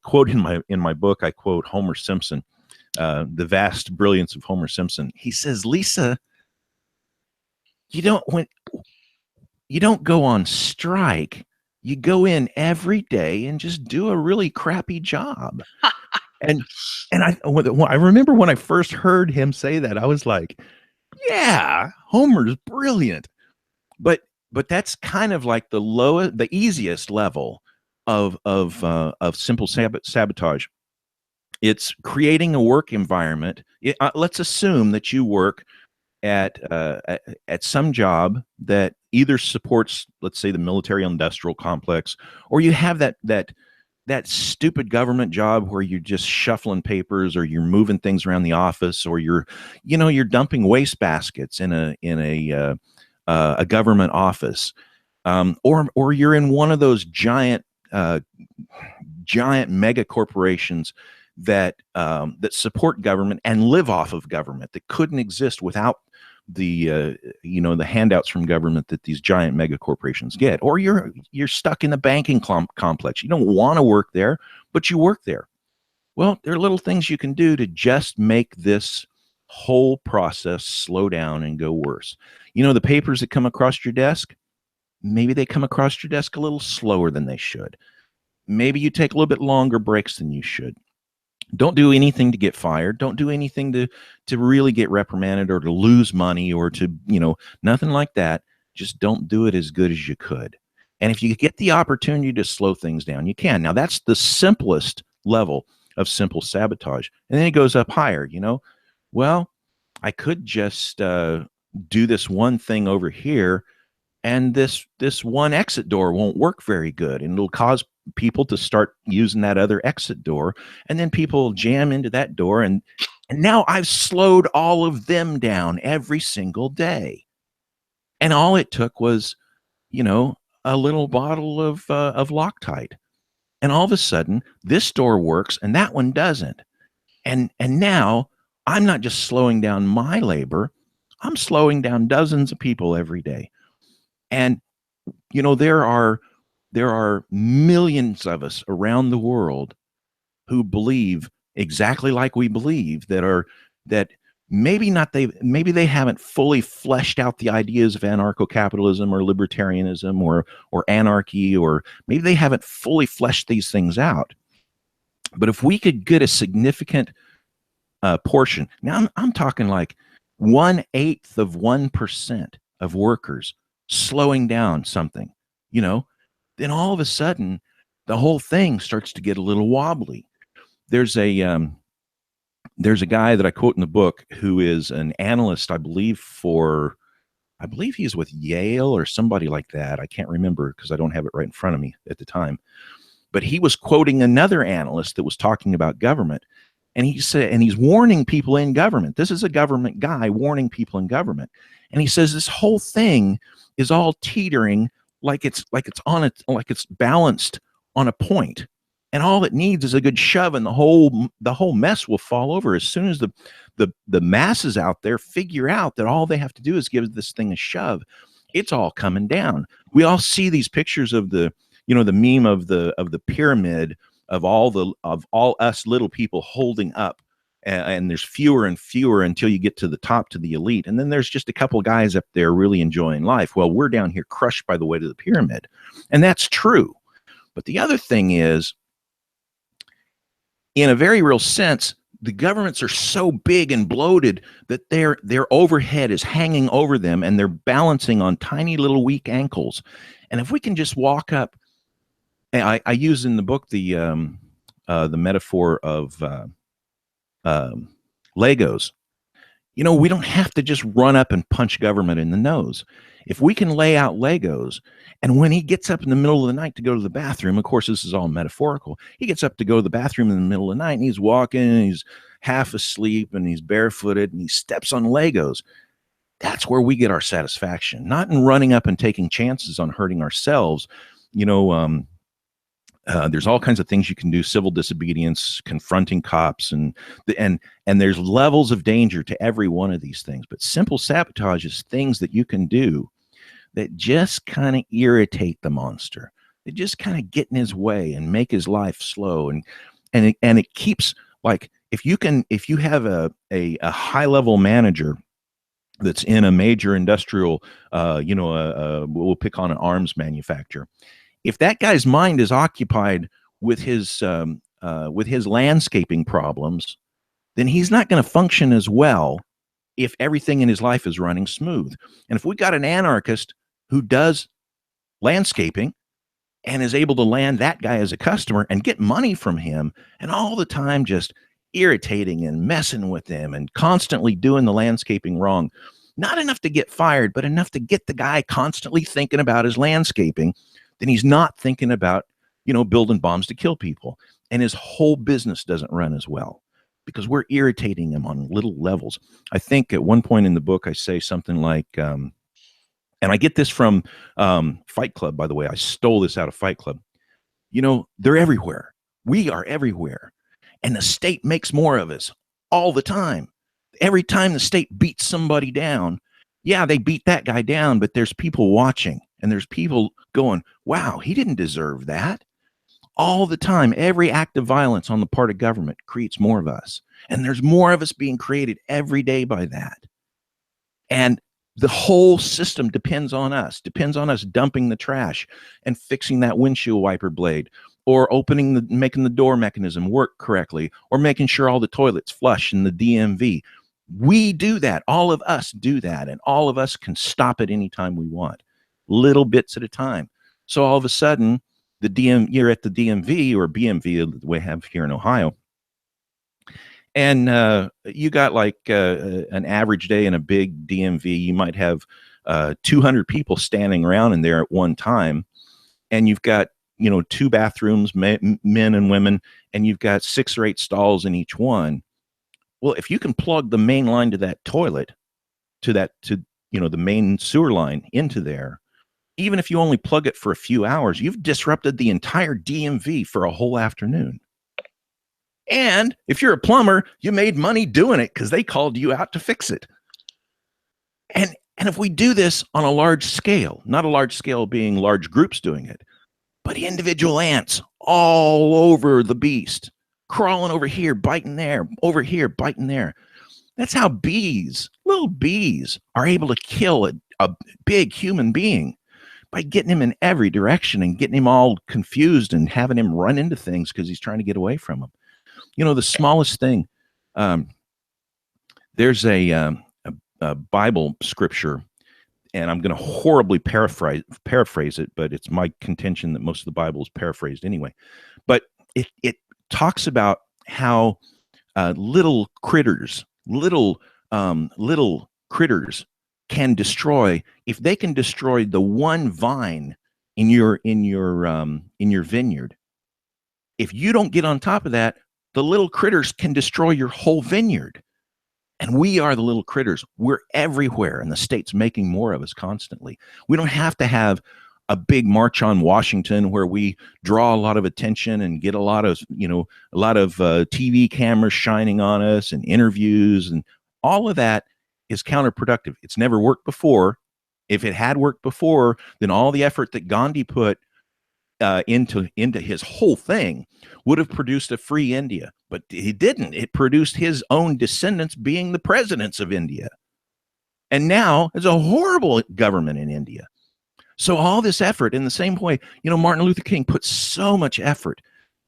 [SPEAKER 2] quote in my book, I quote Homer Simpson, the vast brilliance of Homer Simpson. He says, Lisa, you don't go on strike. You go in every day and just do a really crappy job. and I remember when I first heard him say that, I was like, yeah, Homer's brilliant. But that's kind of like the easiest level of simple sabotage. It's creating a work environment. Let's assume that you work at some job that either supports, let's say, the military-industrial complex, or you have that stupid government job where you're just shuffling papers, or you're moving things around the office, or you're dumping waste baskets in a government office, or you're in one of those giant mega corporations that support government and live off of government, that couldn't exist without the handouts from government that these giant mega corporations get. Or you're stuck in the banking complex. You don't want to work there, but you work there. Well, there are little things you can do to just make this whole process slow down and go worse. The papers that come across your desk, maybe they come across your desk a little slower than they should. Maybe you take a little bit longer breaks than you should. Don't do anything to get fired. Don't do anything to really get reprimanded or to lose money or to, nothing like that. Just don't do it as good as you could. And if you get the opportunity to slow things down, you can. Now, that's the simplest level of simple sabotage. And then it goes up higher, Well, I could just do this one thing over here, and this one exit door won't work very good, and it'll cause people to start using that other exit door, and then people jam into that door, and now I've slowed all of them down every single day. And all it took was, a little bottle of Loctite, and all of a sudden this door works and that one doesn't. And now I'm not just slowing down my labor, I'm slowing down dozens of people every day. And there are millions of us around the world who believe exactly like we believe, that maybe they haven't fully fleshed out the ideas of anarcho-capitalism or libertarianism or anarchy, or maybe they haven't fully fleshed these things out. But if we could get a significant portion, now I'm talking like 1/8 of 1% of workers slowing down something, then all of a sudden the whole thing starts to get a little wobbly. There's a guy that I quote in the book who is an analyst, I believe he's with Yale or somebody like that. I can't remember because I don't have it right in front of me at the time. But he was quoting another analyst that was talking about government. And he said, and he's warning people in government. This is a government guy warning people in government. And he says this whole thing is all teetering like it's balanced on a point. And all it needs is a good shove, and the whole mess will fall over as soon as the masses out there figure out that all they have to do is give this thing a shove. It's all coming down. We all see these pictures of the meme of the pyramid of all us little people holding up, and there's fewer and fewer until you get to the top, to the elite, and then there's just a couple guys up there really enjoying life. Well, we're down here crushed by the weight of the pyramid, and that's true. But the other thing is, in a very real sense, the governments are so big and bloated that their overhead is hanging over them, and they're balancing on tiny little weak ankles. And if we can just walk up, I use in the book the metaphor of Legos. We don't have to just run up and punch government in the nose. If we can lay out Legos, and when he gets up in the middle of the night to go to the bathroom, of course, this is all metaphorical. He gets up to go to the bathroom in the middle of the night, and he's walking, and he's half asleep, and he's barefooted, and he steps on Legos. That's where we get our satisfaction, not in running up and taking chances on hurting ourselves. There's all kinds of things you can do: civil disobedience, confronting cops, and there's levels of danger to every one of these things. But simple sabotage is things that you can do that just kind of irritate the monster. They just kind of get in his way and make his life slow, and it keeps, like, if you have a high level manager that's in a major industrial, we'll pick on an arms manufacturer. If that guy's mind is occupied with his landscaping problems, then he's not going to function as well if everything in his life is running smooth. And if we got an anarchist who does landscaping and is able to land that guy as a customer and get money from him, and all the time just irritating and messing with them and constantly doing the landscaping wrong, not enough to get fired, but enough to get the guy constantly thinking about his landscaping, then he's not thinking about, building bombs to kill people. And his whole business doesn't run as well because we're irritating him on little levels. I think at one point in the book, I say something like, and I get this from Fight Club, by the way. I stole this out of Fight Club. They're everywhere. We are everywhere. And the state makes more of us all the time. Every time the state beats somebody down, yeah, they beat that guy down, but there's people watching, and there's people going, wow, he didn't deserve that. All the time, every act of violence on the part of government creates more of us. And there's more of us being created every day by that. And The whole system depends on us, dumping the trash and fixing that windshield wiper blade, or making the door mechanism work correctly, or making sure all the toilets flush in the DMV. We do that. All of us do that, and all of us can stop it anytime we want, little bits at a time. So all of a sudden, you're at the DMV or BMV, the way I have here in Ohio, and you got like an average day in a big DMV. You might have 200 people standing around in there at one time, and you've got 2 bathrooms, men and women, and you've got 6 or 8 stalls in each one. Well, if you can plug the main line to that toilet, to the main sewer line into there, even if you only plug it for a few hours, you've disrupted the entire DMV for a whole afternoon. And if you're a plumber, you made money doing it because they called you out to fix it. And if we do this on a large scale, not a large scale being large groups doing it, but individual ants all over the beast, crawling over here, biting there, over here, biting there. That's how little bees, are able to kill a big human being, by getting him in every direction and getting him all confused and having him run into things because he's trying to get away from them. The smallest thing. There's a Bible scripture, and I'm going to horribly paraphrase it, but it's my contention that most of the Bible is paraphrased anyway. But it talks about how little critters can destroy, if they can destroy the one vine in your vineyard. If you don't get on top of that, the little critters can destroy your whole vineyard. And we are the little critters. We're everywhere, and the state's making more of us constantly. We don't have to have a big march on Washington where we draw a lot of attention and get a lot of TV cameras shining on us and interviews, and all of that is counterproductive. It's never worked before. If it had worked before, then all the effort that Gandhi put into his whole thing would have produced a free India, but he didn't. It produced his own descendants being the presidents of India, and now there's a horrible government in India. So all this effort, in the same way, Martin Luther King put so much effort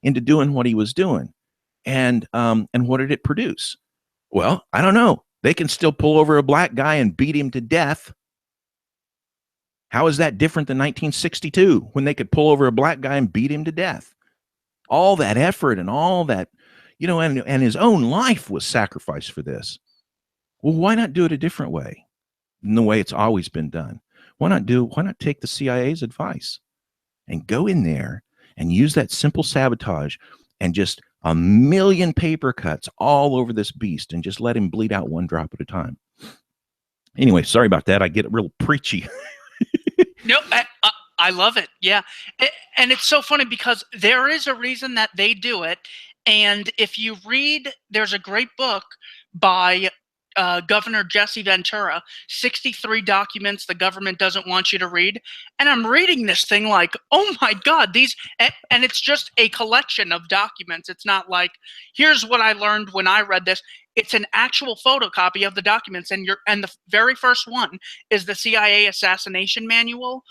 [SPEAKER 2] into doing what he was doing, and what did it produce? Well, I don't know. They can still pull over a black guy and beat him to death. How is that different than 1962 when they could pull over a black guy and beat him to death? All that effort and all that, and his own life was sacrificed for this. Well, why not do it a different way than the way it's always been done? Why not take the CIA's advice and go in there and use that simple sabotage and just a million paper cuts all over this beast and just let him bleed out one drop at a time? Anyway, sorry about that. I get real preachy.
[SPEAKER 1] No, I love it. Yeah. And it's so funny because there is a reason that they do it. And if you read, there's a great book by Governor Jesse Ventura, 63 documents the government doesn't want you to read. And I'm reading this thing like, oh my God, and it's just a collection of documents. It's not like, here's what I learned when I read this. It's an actual photocopy of the documents, and the very first one is the CIA assassination manual.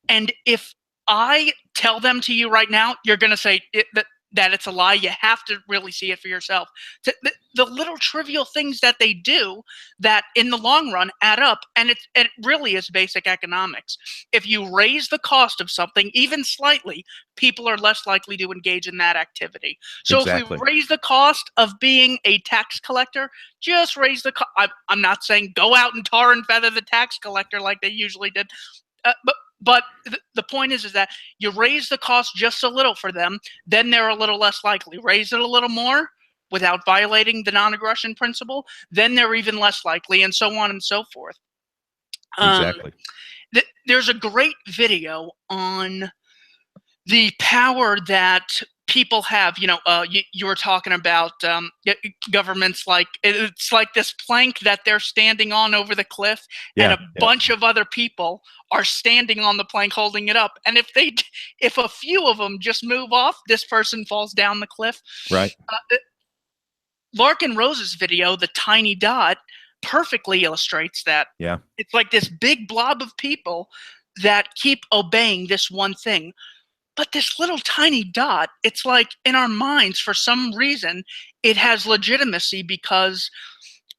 [SPEAKER 1] And if I tell them to you right now, you're going to say that it's a lie. You have to really see it for yourself. The little trivial things that they do that in the long run add up, and it really is basic economics. If you raise the cost of something even slightly, people are less likely to engage in that activity. So
[SPEAKER 2] Exactly.
[SPEAKER 1] if we raise the cost of being a tax collector, just raise the cost. I'm not saying go out and tar and feather the tax collector like they usually did, but the point is that you raise the cost just a little for them, then they're a little less likely. Raise it a little more without violating the non-aggression principle, then they're even less likely, and so on and so forth.
[SPEAKER 2] Exactly.
[SPEAKER 1] There's a great video on the power that people have. You were talking about governments, like it's like this plank that they're standing on over the cliff, and a bunch of other people are standing on the plank holding it up. And if a few of them just move off, this person falls down the cliff.
[SPEAKER 2] Right.
[SPEAKER 1] Larkin Rose's video, The Tiny Dot, perfectly illustrates that.
[SPEAKER 2] Yeah.
[SPEAKER 1] It's like this big blob of people that keep obeying this one thing. But this little tiny dot, it's like in our minds, for some reason, it has legitimacy because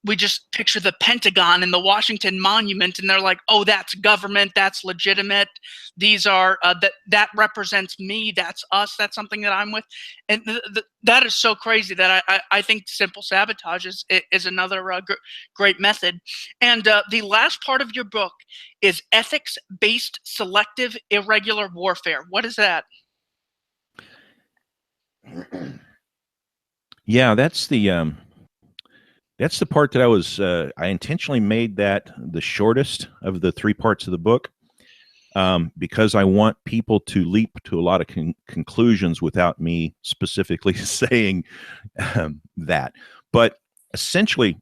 [SPEAKER 1] we just picture the Pentagon and the Washington Monument, and they're like, "Oh, that's government. That's legitimate. These are that represents me. That's us. That's something that I'm with." And that is so crazy that I think simple sabotage is another great method. And the last part of your book is ethics-based selective irregular warfare. What is that?
[SPEAKER 2] Yeah, that's the part that I intentionally made that the shortest of the 3 parts of the book, because I want people to leap to a lot of conclusions without me specifically saying that. But essentially,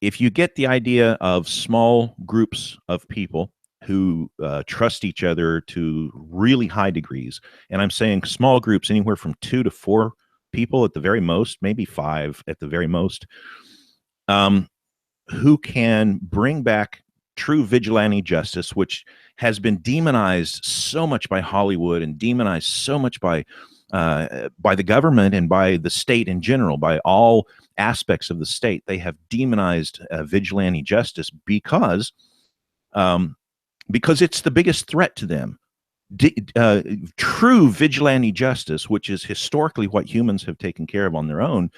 [SPEAKER 2] if you get the idea of small groups of people who trust each other to really high degrees, and I'm saying small groups anywhere from 2 to 4 people at the very most, maybe 5 at the very most, who can bring back true vigilante justice, which has been demonized so much by Hollywood and demonized so much by the government and by the state in general, by all aspects of the state. They have demonized vigilante justice because it's the biggest threat to them. True vigilante justice, which is historically what humans have taken care of on their own,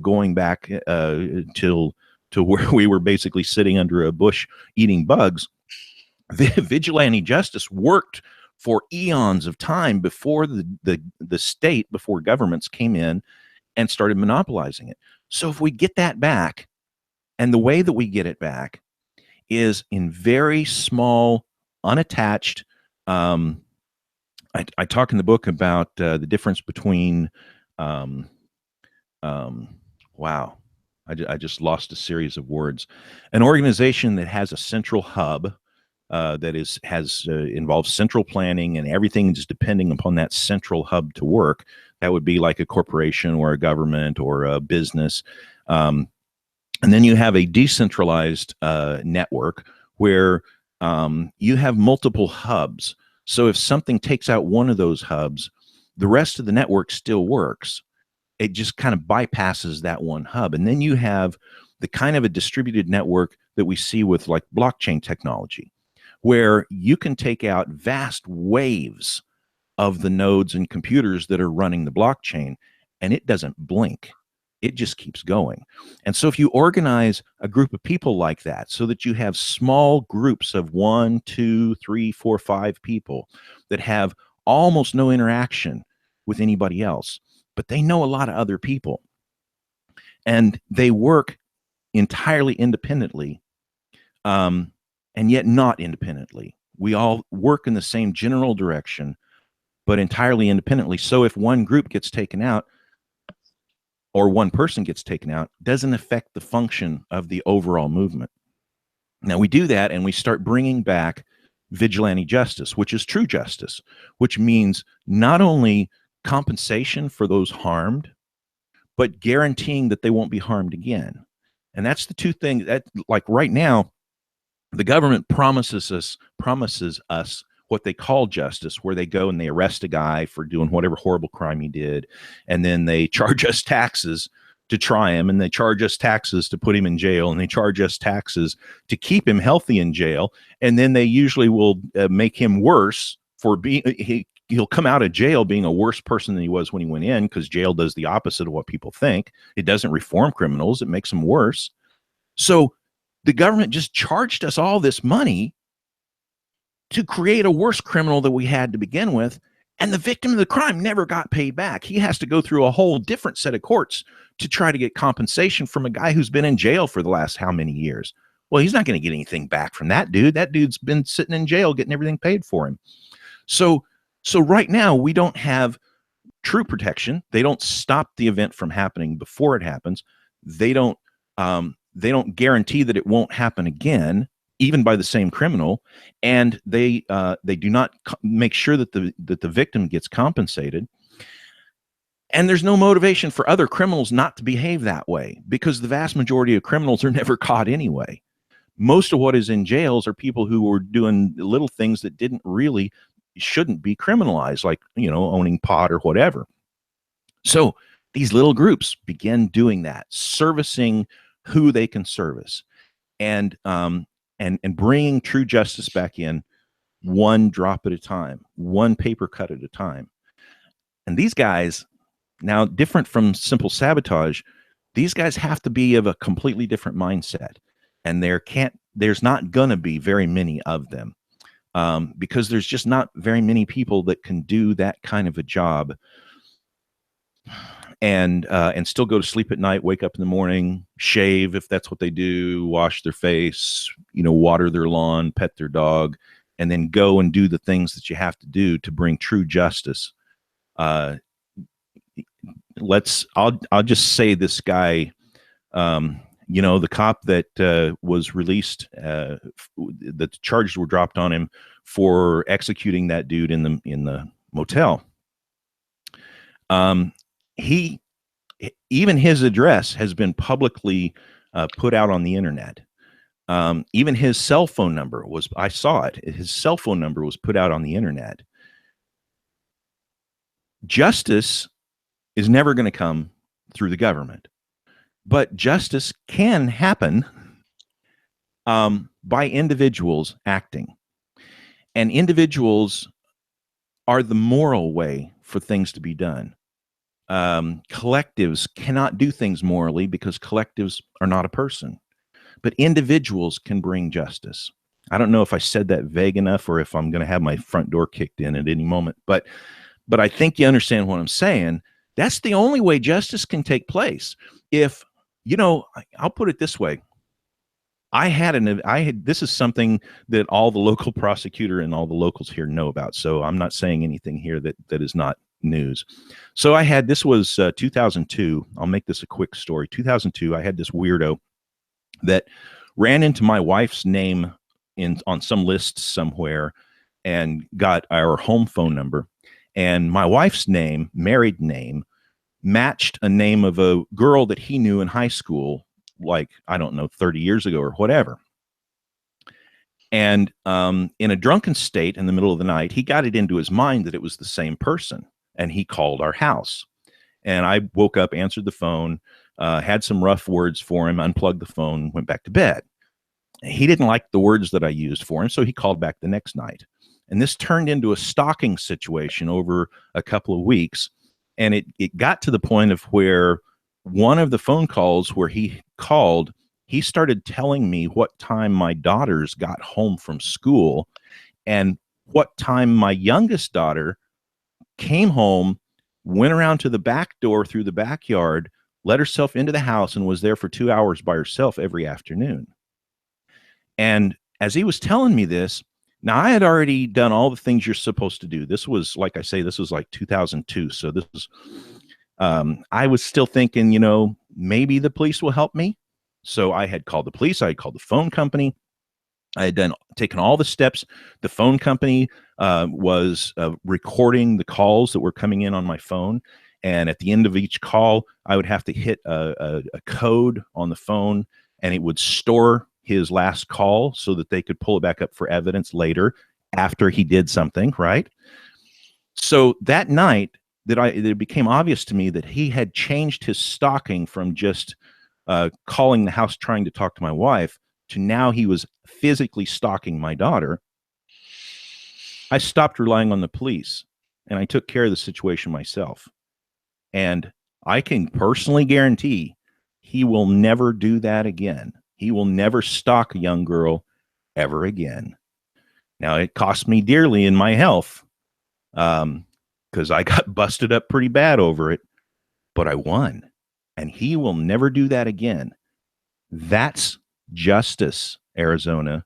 [SPEAKER 2] going back to where we were basically sitting under a bush eating bugs. Vigilante justice worked for eons of time before the state, before governments came in and started monopolizing it. So if we get that back, and the way that we get it back is in very small, unattached. I talk in the book about the difference between, wow, I just lost a series of words. An organization that has a central hub that involves central planning, and everything is depending upon that central hub to work. That would be like a corporation or a government or a business. And then you have a decentralized network where you have multiple hubs. So if something takes out one of those hubs, the rest of the network still works. It just kind of bypasses that one hub. And then you have the kind of a distributed network that we see with like blockchain technology, where you can take out vast waves of the nodes and computers that are running the blockchain, and it doesn't blink. It just keeps going. And so if you organize a group of people like that, so that you have small groups of 1, 2, 3, 4, 5 people that have almost no interaction with anybody else, but they know a lot of other people, and they work entirely independently, and yet not independently. We all work in the same general direction, but entirely independently. So if one group gets taken out, or one person gets taken out, doesn't affect the function of the overall movement. Now we do that, and we start bringing back vigilante justice, which is true justice, which means not only compensation for those harmed, but guaranteeing that they won't be harmed again. And that's the two things that, like right now, the government promises us what they call justice, where they go and they arrest a guy for doing whatever horrible crime he did, and then they charge us taxes to try him, and they charge us taxes to put him in jail, and they charge us taxes to keep him healthy in jail, and then they usually will make him worse for being he'll come out of jail being a worse person than he was when he went in, because jail does the opposite of what people think. It doesn't reform criminals, it makes them worse. So the government just charged us all this money to create a worse criminal than we had to begin with, and the victim of the crime never got paid back. He has to go through a whole different set of courts to try to get compensation from a guy who's been in jail for the last how many years. Well, he's not going to get anything back from that dude. That dude's been sitting in jail getting everything paid for him. So right now we don't have true protection. They don't stop the event from happening before it happens. They don't guarantee that it won't happen again, even by the same criminal, and they do not make sure that the victim gets compensated. And there's no motivation for other criminals not to behave that way, because the vast majority of criminals are never caught anyway. Most of what is in jails are people who were doing little things that shouldn't be criminalized, like, owning pot or whatever. So these little groups begin doing that, servicing who they can service, and bringing true justice back in, one drop at a time, one paper cut at a time. And these guys, now different from simple sabotage, these guys have to be of a completely different mindset, and there's not gonna be very many of them, because there's just not very many people that can do that kind of a job and still go to sleep at night, wake up in the morning, shave if that's what they do, wash their face, water their lawn, pet their dog, and then go and do the things that you have to do to bring true justice. I'll just say this guy, the cop that was released, the charges were dropped on him for executing that dude in the motel. Even his address has been publicly put out on the internet. Even his cell phone number I saw it. His cell phone number was put out on the internet. Justice is never going to come through the government, but justice can happen by individuals acting. And individuals are the moral way for things to be done. Collectives cannot do things morally because collectives are not a person, but individuals can bring justice. I don't know if I said that vague enough or if I'm going to have my front door kicked in at any moment, but I think you understand what I'm saying. That's the only way justice can take place. If, I'll put it this way. This is something that all the local prosecutor and all the locals here know about. So I'm not saying anything here that is not news. So this was 2002. I'll make this a quick story. 2002, I had this weirdo that ran into my wife's name on some list somewhere and got our home phone number. And my wife's name, married name, matched a name of a girl that he knew in high school, like, I don't know, 30 years ago or whatever. And in a drunken state in the middle of the night, he got it into his mind that it was the same person. And he called our house. And I woke up, answered the phone, had some rough words for him, unplugged the phone, went back to bed. He didn't like the words that I used for him, so he called back the next night. And this turned into a stalking situation over a couple of weeks. And it got to the point of where one of the phone calls where he called, he started telling me what time my daughters got home from school and what time my youngest daughter came home, went around to the back door through the backyard, let herself into the house, and was there for 2 hours by herself every afternoon. And as he was telling me this, now I had already done all the things you're supposed to do. This was, like I say, this was like 2002. So this was, I was still thinking, maybe the police will help me. So I had called the police. I had called the phone company. I had taken all the steps. The phone company was recording the calls that were coming in on my phone. And at the end of each call, I would have to hit a code on the phone, and it would store his last call so that they could pull it back up for evidence later after he did something, right? So that night it became obvious to me that he had changed his stalking from just calling the house trying to talk to my wife to now he was physically stalking my daughter. I stopped relying on the police and I took care of the situation myself. And I can personally guarantee he will never do that again. He will never stalk a young girl ever again. Now, it cost me dearly in my health because I got busted up pretty bad over it, but I won. And he will never do that again. That's justice, Arizona.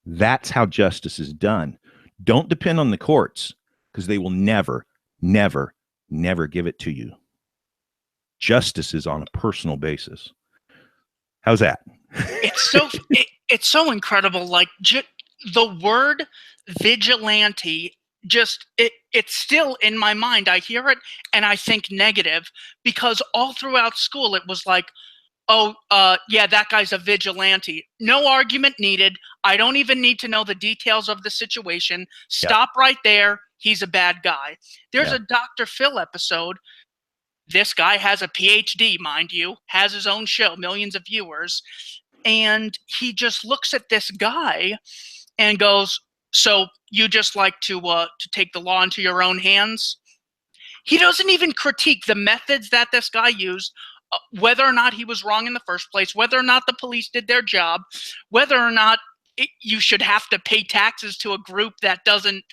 [SPEAKER 2] That's how justice is done. Don't depend on the courts because they will never, never, never give it to you. Justice is on a personal basis. How's that?
[SPEAKER 1] It's so incredible. Like the word vigilante just it's still in my mind. I hear it and I think negative, because all throughout school it was like, oh, yeah, that guy's a vigilante. No argument needed. I don't even need to know the details of the situation. Stop right there. He's a bad guy. There's a Dr. Phil episode. This guy has a PhD, mind you, has his own show, millions of viewers. And he just looks at this guy and goes, so you just like to take the law into your own hands? He doesn't even critique the methods that this guy used, whether or not he was wrong in the first place, whether or not the police did their job, whether or not you should have to pay taxes to a group that doesn't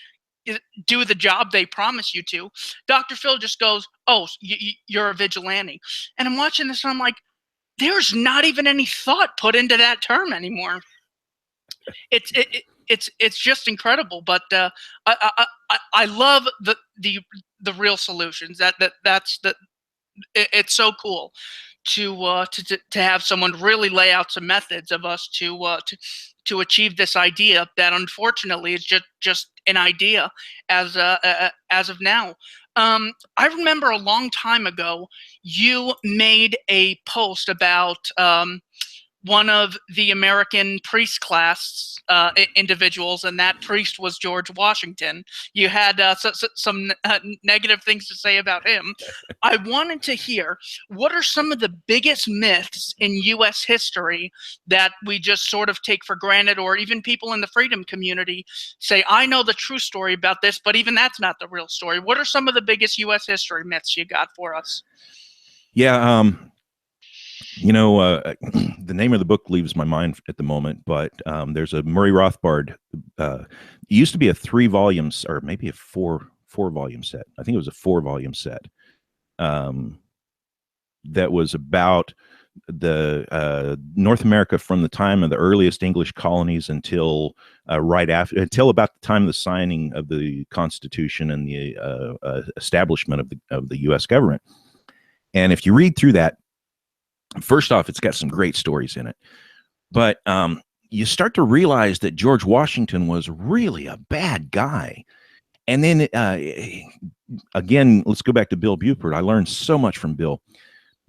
[SPEAKER 1] do the job they promise you to. Dr. Phil just goes, oh, you're a vigilante. And I'm watching this and I'm like, there's not even any thought put into that term anymore. It's just incredible. But I love the real solutions. That's it's so cool to have someone really lay out some methods of us to achieve this idea that unfortunately is just an idea as of now. I remember a long time ago you made a post about one of the American priest class individuals, and that priest was George Washington. You had some negative things to say about him. I wanted to hear, what are some of the biggest myths in U.S. history that we just sort of take for granted, or even people in the freedom community say, I know the true story about this, but even that's not the real story. What are some of the biggest U.S. history myths you got for us?
[SPEAKER 2] Yeah, the name of the book leaves my mind at the moment, but there's a Murray Rothbard. It used to be a 3 volumes, or maybe a four volume set. I think it was a 4-volume set. That was about the North America from the time of the earliest English colonies until until about the time of the signing of the Constitution and the establishment of the U.S. government. And if you read through that, first off, it's got some great stories in it, but you start to realize that George Washington was really a bad guy. And then again, let's go back to Bill Buford. I learned so much from Bill.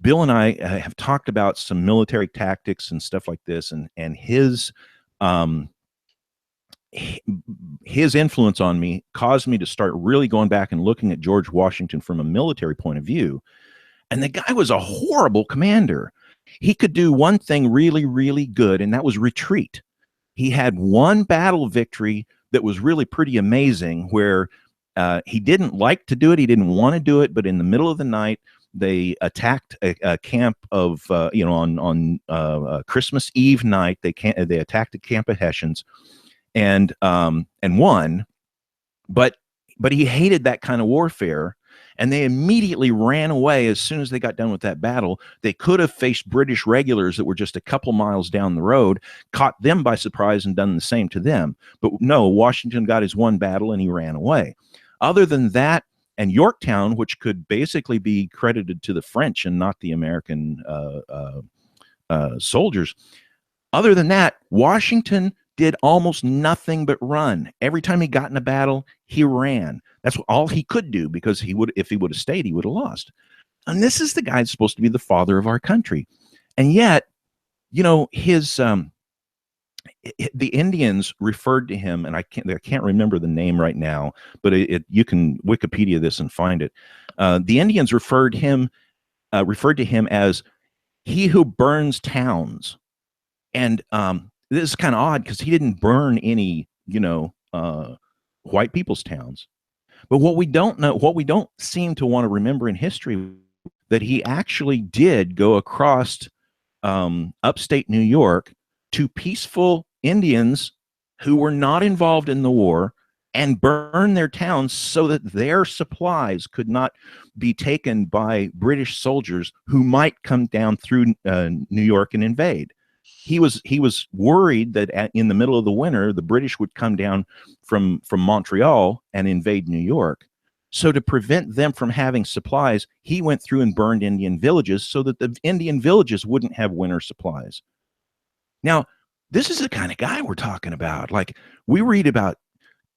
[SPEAKER 2] Bill and I have talked about some military tactics and stuff like this, and his influence on me caused me to start really going back and looking at George Washington from a military point of view. And the guy was a horrible commander. He could do one thing really, really good, and that was retreat. He had one battle victory that was really pretty amazing, where he didn't like to do it. He didn't want to do it, but in the middle of the night, they attacked a camp of, on Christmas Eve night, they attacked a camp of Hessians and won, but he hated that kind of warfare. And they immediately ran away as soon as they got done with that battle. They could have faced British regulars that were just a couple miles down the road, caught them by surprise and done the same to them. But no, Washington got his one battle and he ran away. Other than that, and Yorktown, which could basically be credited to the French and not the American soldiers. Other than that, Washington did almost nothing but run. Every time he got in a battle, he ran. That's all he could do, because if he would have stayed, he would have lost. And this is the guy that's supposed to be the father of our country. And yet, his the Indians referred to him, and I can't remember the name right now, but you can Wikipedia this and find it. The Indians referred to him as he who burns towns. And this is kind of odd, because he didn't burn any, white people's towns. But what we don't seem to want to remember in history, that he actually did go across upstate New York to peaceful Indians who were not involved in the war and burn their towns so that their supplies could not be taken by British soldiers who might come down through New York and invade. He was worried that in the middle of the winter, the British would come down from Montreal and invade New York. So to prevent them from having supplies, he went through and burned Indian villages so that the Indian villages wouldn't have winter supplies. Now, this is the kind of guy we're talking about. Like, we read about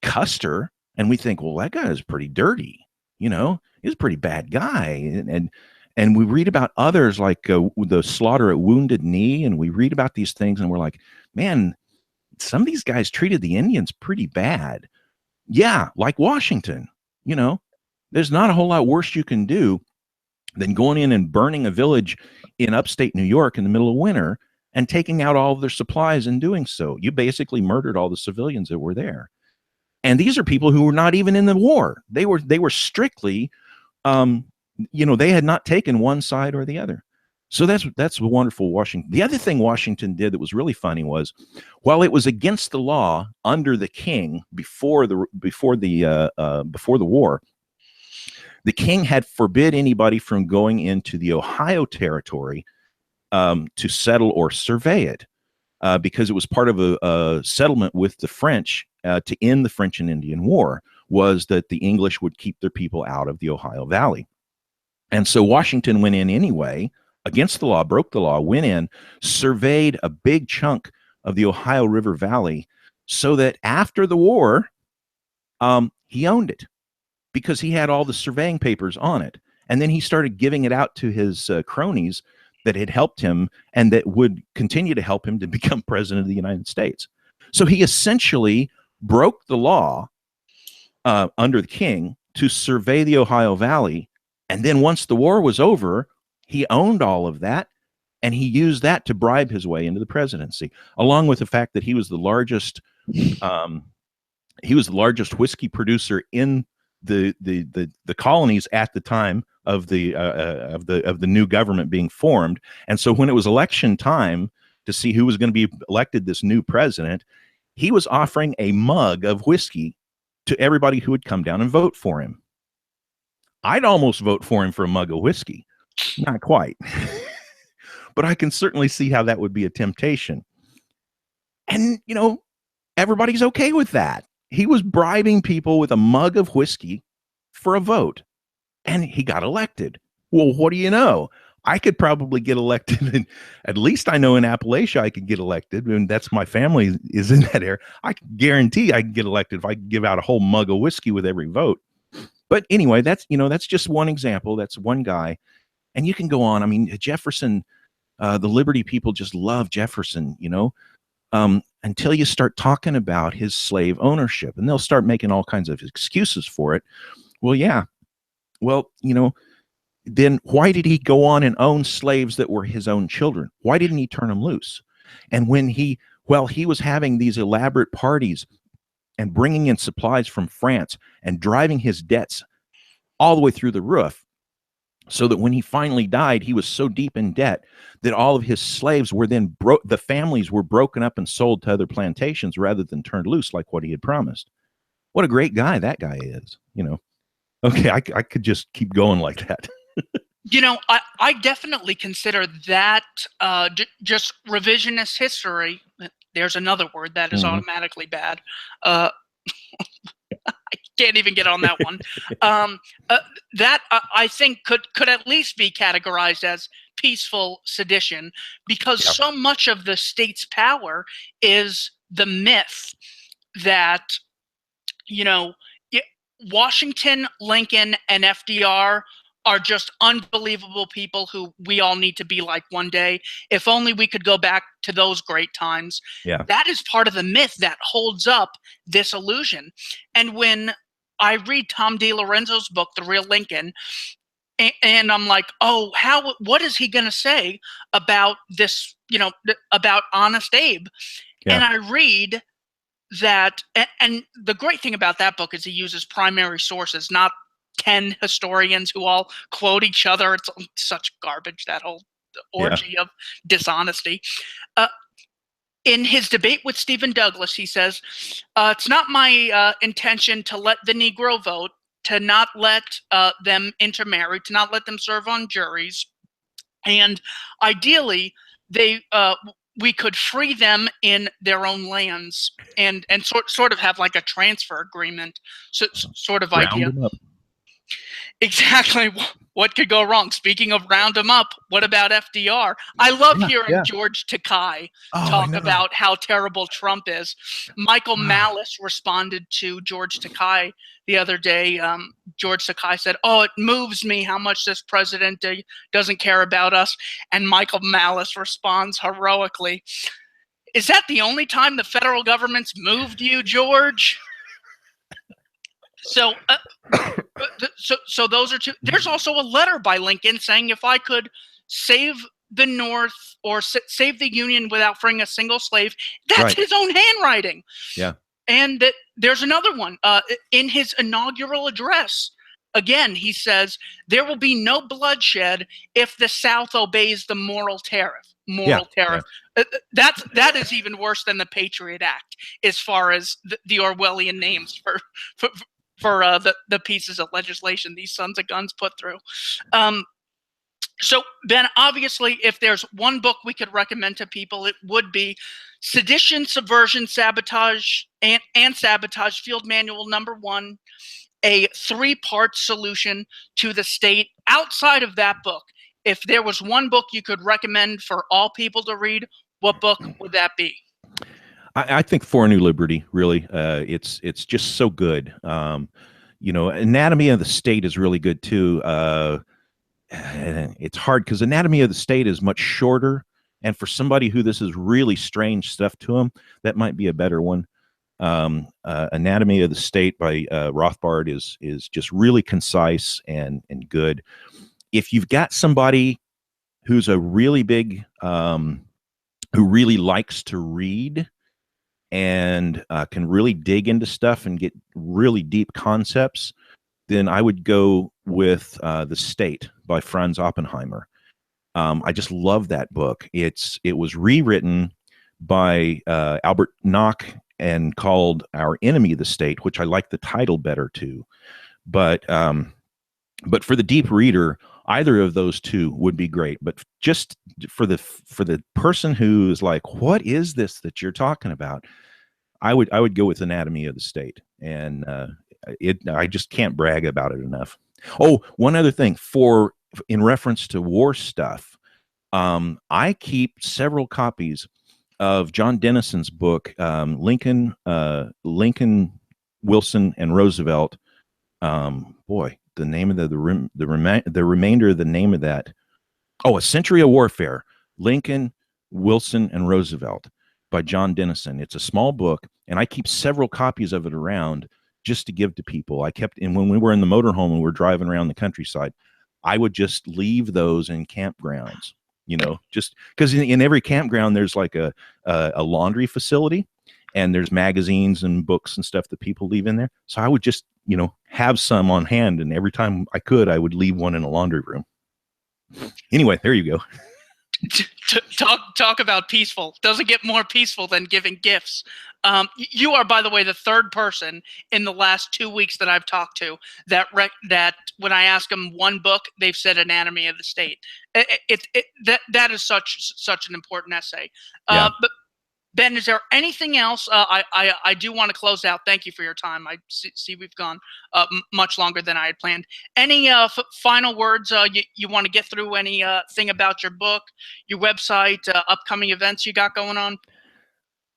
[SPEAKER 2] Custer And we think, well, that guy is pretty dirty. He's a pretty bad guy. And we read about others like the slaughter at Wounded Knee, and we read about these things, and we're like, man, some of these guys treated the Indians pretty bad. Yeah, like Washington. There's not a whole lot worse you can do than going in and burning a village in upstate New York in the middle of winter and taking out all of their supplies and doing so. You basically murdered all the civilians that were there. And these are people who were not even in the war. They were strictly, they had not taken one side or the other. So that's wonderful. Washington. The other thing Washington did that was really funny was, while it was against the law under the king before the war, the king had forbid anybody from going into the Ohio territory to settle or survey it, because it was part of a settlement with the French to end the French and Indian War, was that the English would keep their people out of the Ohio Valley. And so Washington went in anyway, against the law, broke the law, went in, surveyed a big chunk of the Ohio River Valley, so that after the war, he owned it, because he had all the surveying papers on it. And then he started giving it out to his cronies that had helped him and that would continue to help him to become president of the United States. So he essentially broke the law under the king to survey the Ohio Valley. And then once the war was over, he owned all of that, and he used that to bribe his way into the presidency, along with the fact that he was the largest whiskey producer in the colonies at the time of the new government being formed. And so when it was election time to see who was going to be elected this new president, he was offering a mug of whiskey to everybody who would come down and vote for him. I'd almost vote for him for a mug of whiskey. Not quite. But I can certainly see how that would be a temptation. And, everybody's okay with that. He was bribing people with a mug of whiskey for a vote, and he got elected. Well, what do you know? I could probably get elected. And at least I know in Appalachia I could get elected, and that's my family is in that area. I can guarantee I can get elected if I give out a whole mug of whiskey with every vote. But anyway, that's just one example. That's one guy. And you can go on. I mean, Jefferson, the Liberty people just love Jefferson, until you start talking about his slave ownership, and they'll start making all kinds of excuses for it. Well, yeah. Well, then why did he go on and own slaves that were his own children? Why didn't he turn them loose? And when he was having these elaborate parties and bringing in supplies from France and driving his debts all the way through the roof, so that when he finally died, he was so deep in debt that all of his slaves were then the families were broken up and sold to other plantations rather than turned loose like what he had promised. What a great guy that guy is, Okay, I could just keep going like that.
[SPEAKER 1] I definitely consider that just revisionist history. There's another word that is automatically bad. I can't even get on that one. That I think could at least be categorized as peaceful sedition, because so much of the state's power is the myth that, Washington, Lincoln, and FDR are just unbelievable people who we all need to be like one day. If only we could go back to those great times.
[SPEAKER 2] Yeah.
[SPEAKER 1] That is part of the myth that holds up this illusion. And when I read Tom DiLorenzo's book, The Real Lincoln, and I'm like, oh, what is he going to say about this, about Honest Abe?
[SPEAKER 2] Yeah.
[SPEAKER 1] And I read that, and the great thing about that book is he uses primary sources, not 10 historians who all quote each other. It's such garbage, that whole orgy of dishonesty. In his debate with Stephen Douglas, he says, it's not my intention to let the Negro vote, to not let them intermarry, to not let them serve on juries. And ideally, we could free them in their own lands and sort of have like a transfer agreement, sort of idea. Exactly. What could go wrong? Speaking of round them up, what about FDR? I love hearing George Takei talk about how terrible Trump is. Michael Malice responded to George Takei the other day. George Takei said, "Oh, it moves me how much this president doesn't care about us." And Michael Malice responds heroically, "Is that the only time the federal government's moved you, George?" So, so those are two. There's also a letter by Lincoln saying if I could save the North or save the Union without freeing a single slave, that's his own handwriting.
[SPEAKER 2] Yeah.
[SPEAKER 1] And there's another one in his inaugural address. Again, he says there will be no bloodshed if the South obeys the moral tariff. Tariff. That is even worse than the Patriot Act as far as the Orwellian names for the pieces of legislation these sons of guns put through. So, Ben, obviously, if there's one book we could recommend to people, it would be Sedition, Subversion, Sabotage, and Sabotage Field Manual #1, a 3-part solution to the state. Outside of that book, if there was one book you could recommend for all people to read, what book would that be?
[SPEAKER 2] I think For a New Liberty, really, it's just so good. Anatomy of the State is really good too. It's hard because Anatomy of the State is much shorter, and for somebody who this is really strange stuff to them, that might be a better one. Anatomy of the State by Rothbard is just really concise and good. If you've got somebody who's a really big who really likes to read and can really dig into stuff and get really deep concepts, then I would go with The State by Franz Oppenheimer. I just love that book. It was rewritten by Albert Nock and called Our Enemy, the State, which I like the title better too. But for the deep reader, either of those two would be great. But just for the person who is like, what is this that you're talking about? I would go with Anatomy of the State, and I just can't brag about it enough. Oh, one other thing in reference to war stuff, I keep several copies of John Dennison's book, Lincoln, Wilson, and Roosevelt. The name of the remainder of the name of that. Oh, A Century of Warfare, Lincoln, Wilson, and Roosevelt by John Dennison. It's a small book, and I keep several copies of it around just to give to people. And when we were in the motorhome and we were driving around the countryside, I would just leave those in campgrounds, just because in every campground, there's like a laundry facility, and there's magazines and books and stuff that people leave in there. So I would just, have some on hand, and every time I could, I would leave one in a laundry room. Anyway, there you go.
[SPEAKER 1] Talk about peaceful. Doesn't get more peaceful than giving gifts. You are, by the way, the third person in the last 2 weeks that I've talked to that when I ask them one book, they've said Anatomy of the State. That is such an important essay.
[SPEAKER 2] Yeah.
[SPEAKER 1] But Ben, is there anything else? I do want to close out. Thank you for your time. I see we've gone much longer than I had planned. Any final words you want to get through? Anything about your book, your website, upcoming events you got going on?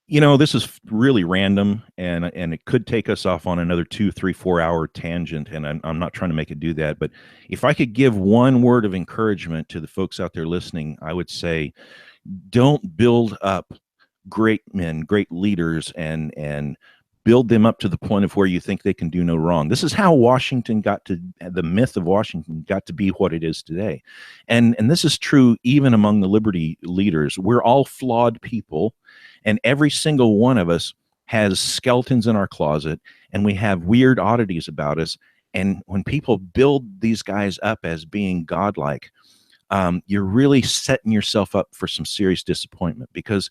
[SPEAKER 2] This is really random, and it could take us off on another 2, 3, 4 hour tangent, and I'm not trying to make it do that. But if I could give one word of encouragement to the folks out there listening, I would say, don't build up great men, great leaders, and build them up to the point of where you think they can do no wrong. This is how the myth of Washington got to be what it is today. And this is true even among the Liberty leaders. We're all flawed people, and every single one of us has skeletons in our closet, and we have weird oddities about us. And when people build these guys up as being godlike, you're really setting yourself up for some serious disappointment, because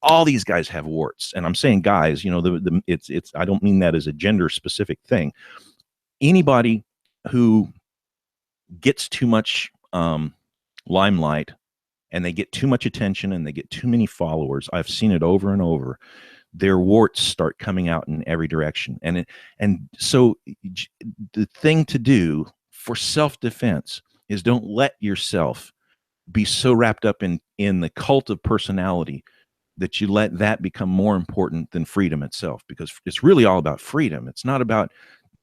[SPEAKER 2] all these guys have warts. And I'm saying guys, it's I don't mean that as a gender specific thing. Anybody who gets too much limelight, and they get too much attention, and they get too many followers, I've seen it over and over, their warts start coming out in every direction. And so the thing to do for self-defense is don't let yourself be so wrapped up in the cult of personality that you let that become more important than freedom itself, because it's really all about freedom. It's not about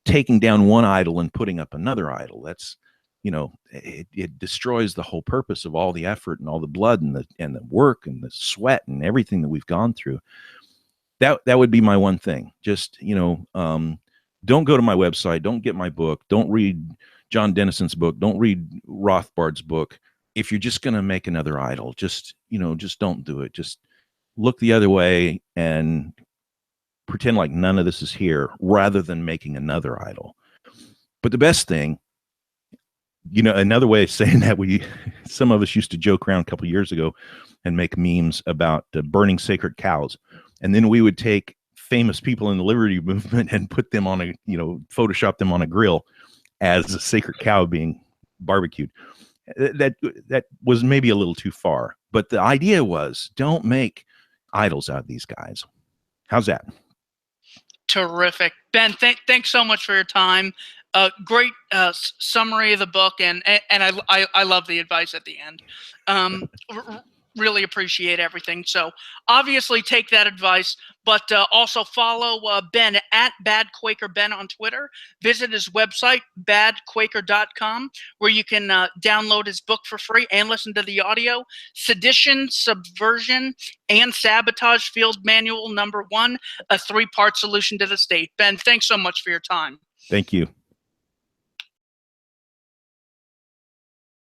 [SPEAKER 2] taking down one idol and putting up another idol. That's, it destroys the whole purpose of all the effort and all the blood and the work and the sweat and everything that we've gone through. That would be my one thing. Just, don't go to my website. Don't get my book. Don't read John Dennison's book. Don't read Rothbard's book. If you're just going to make another idol, just don't do it. Just look the other way and pretend like none of this is here, rather than making another idol. But the best thing, another way of saying that, some of us used to joke around a couple of years ago and make memes about burning sacred cows. And then we would take famous people in the liberty movement and put them on Photoshop them on a grill as a sacred cow being barbecued. That was maybe a little too far, but the idea was, don't make idols out of these guys. How's that?
[SPEAKER 1] Terrific. Ben, thanks so much for your time. Great summary of the book, and I love the advice at the end. Really appreciate everything. So obviously take that advice, but also follow Ben at Bad Quaker Ben on Twitter. Visit his website, badquaker.com, where you can download his book for free and listen to the audio. Sedition, Subversion, and Sabotage Field Manual #1, a 3-part solution to the state. Ben, thanks so much for your time.
[SPEAKER 2] Thank you.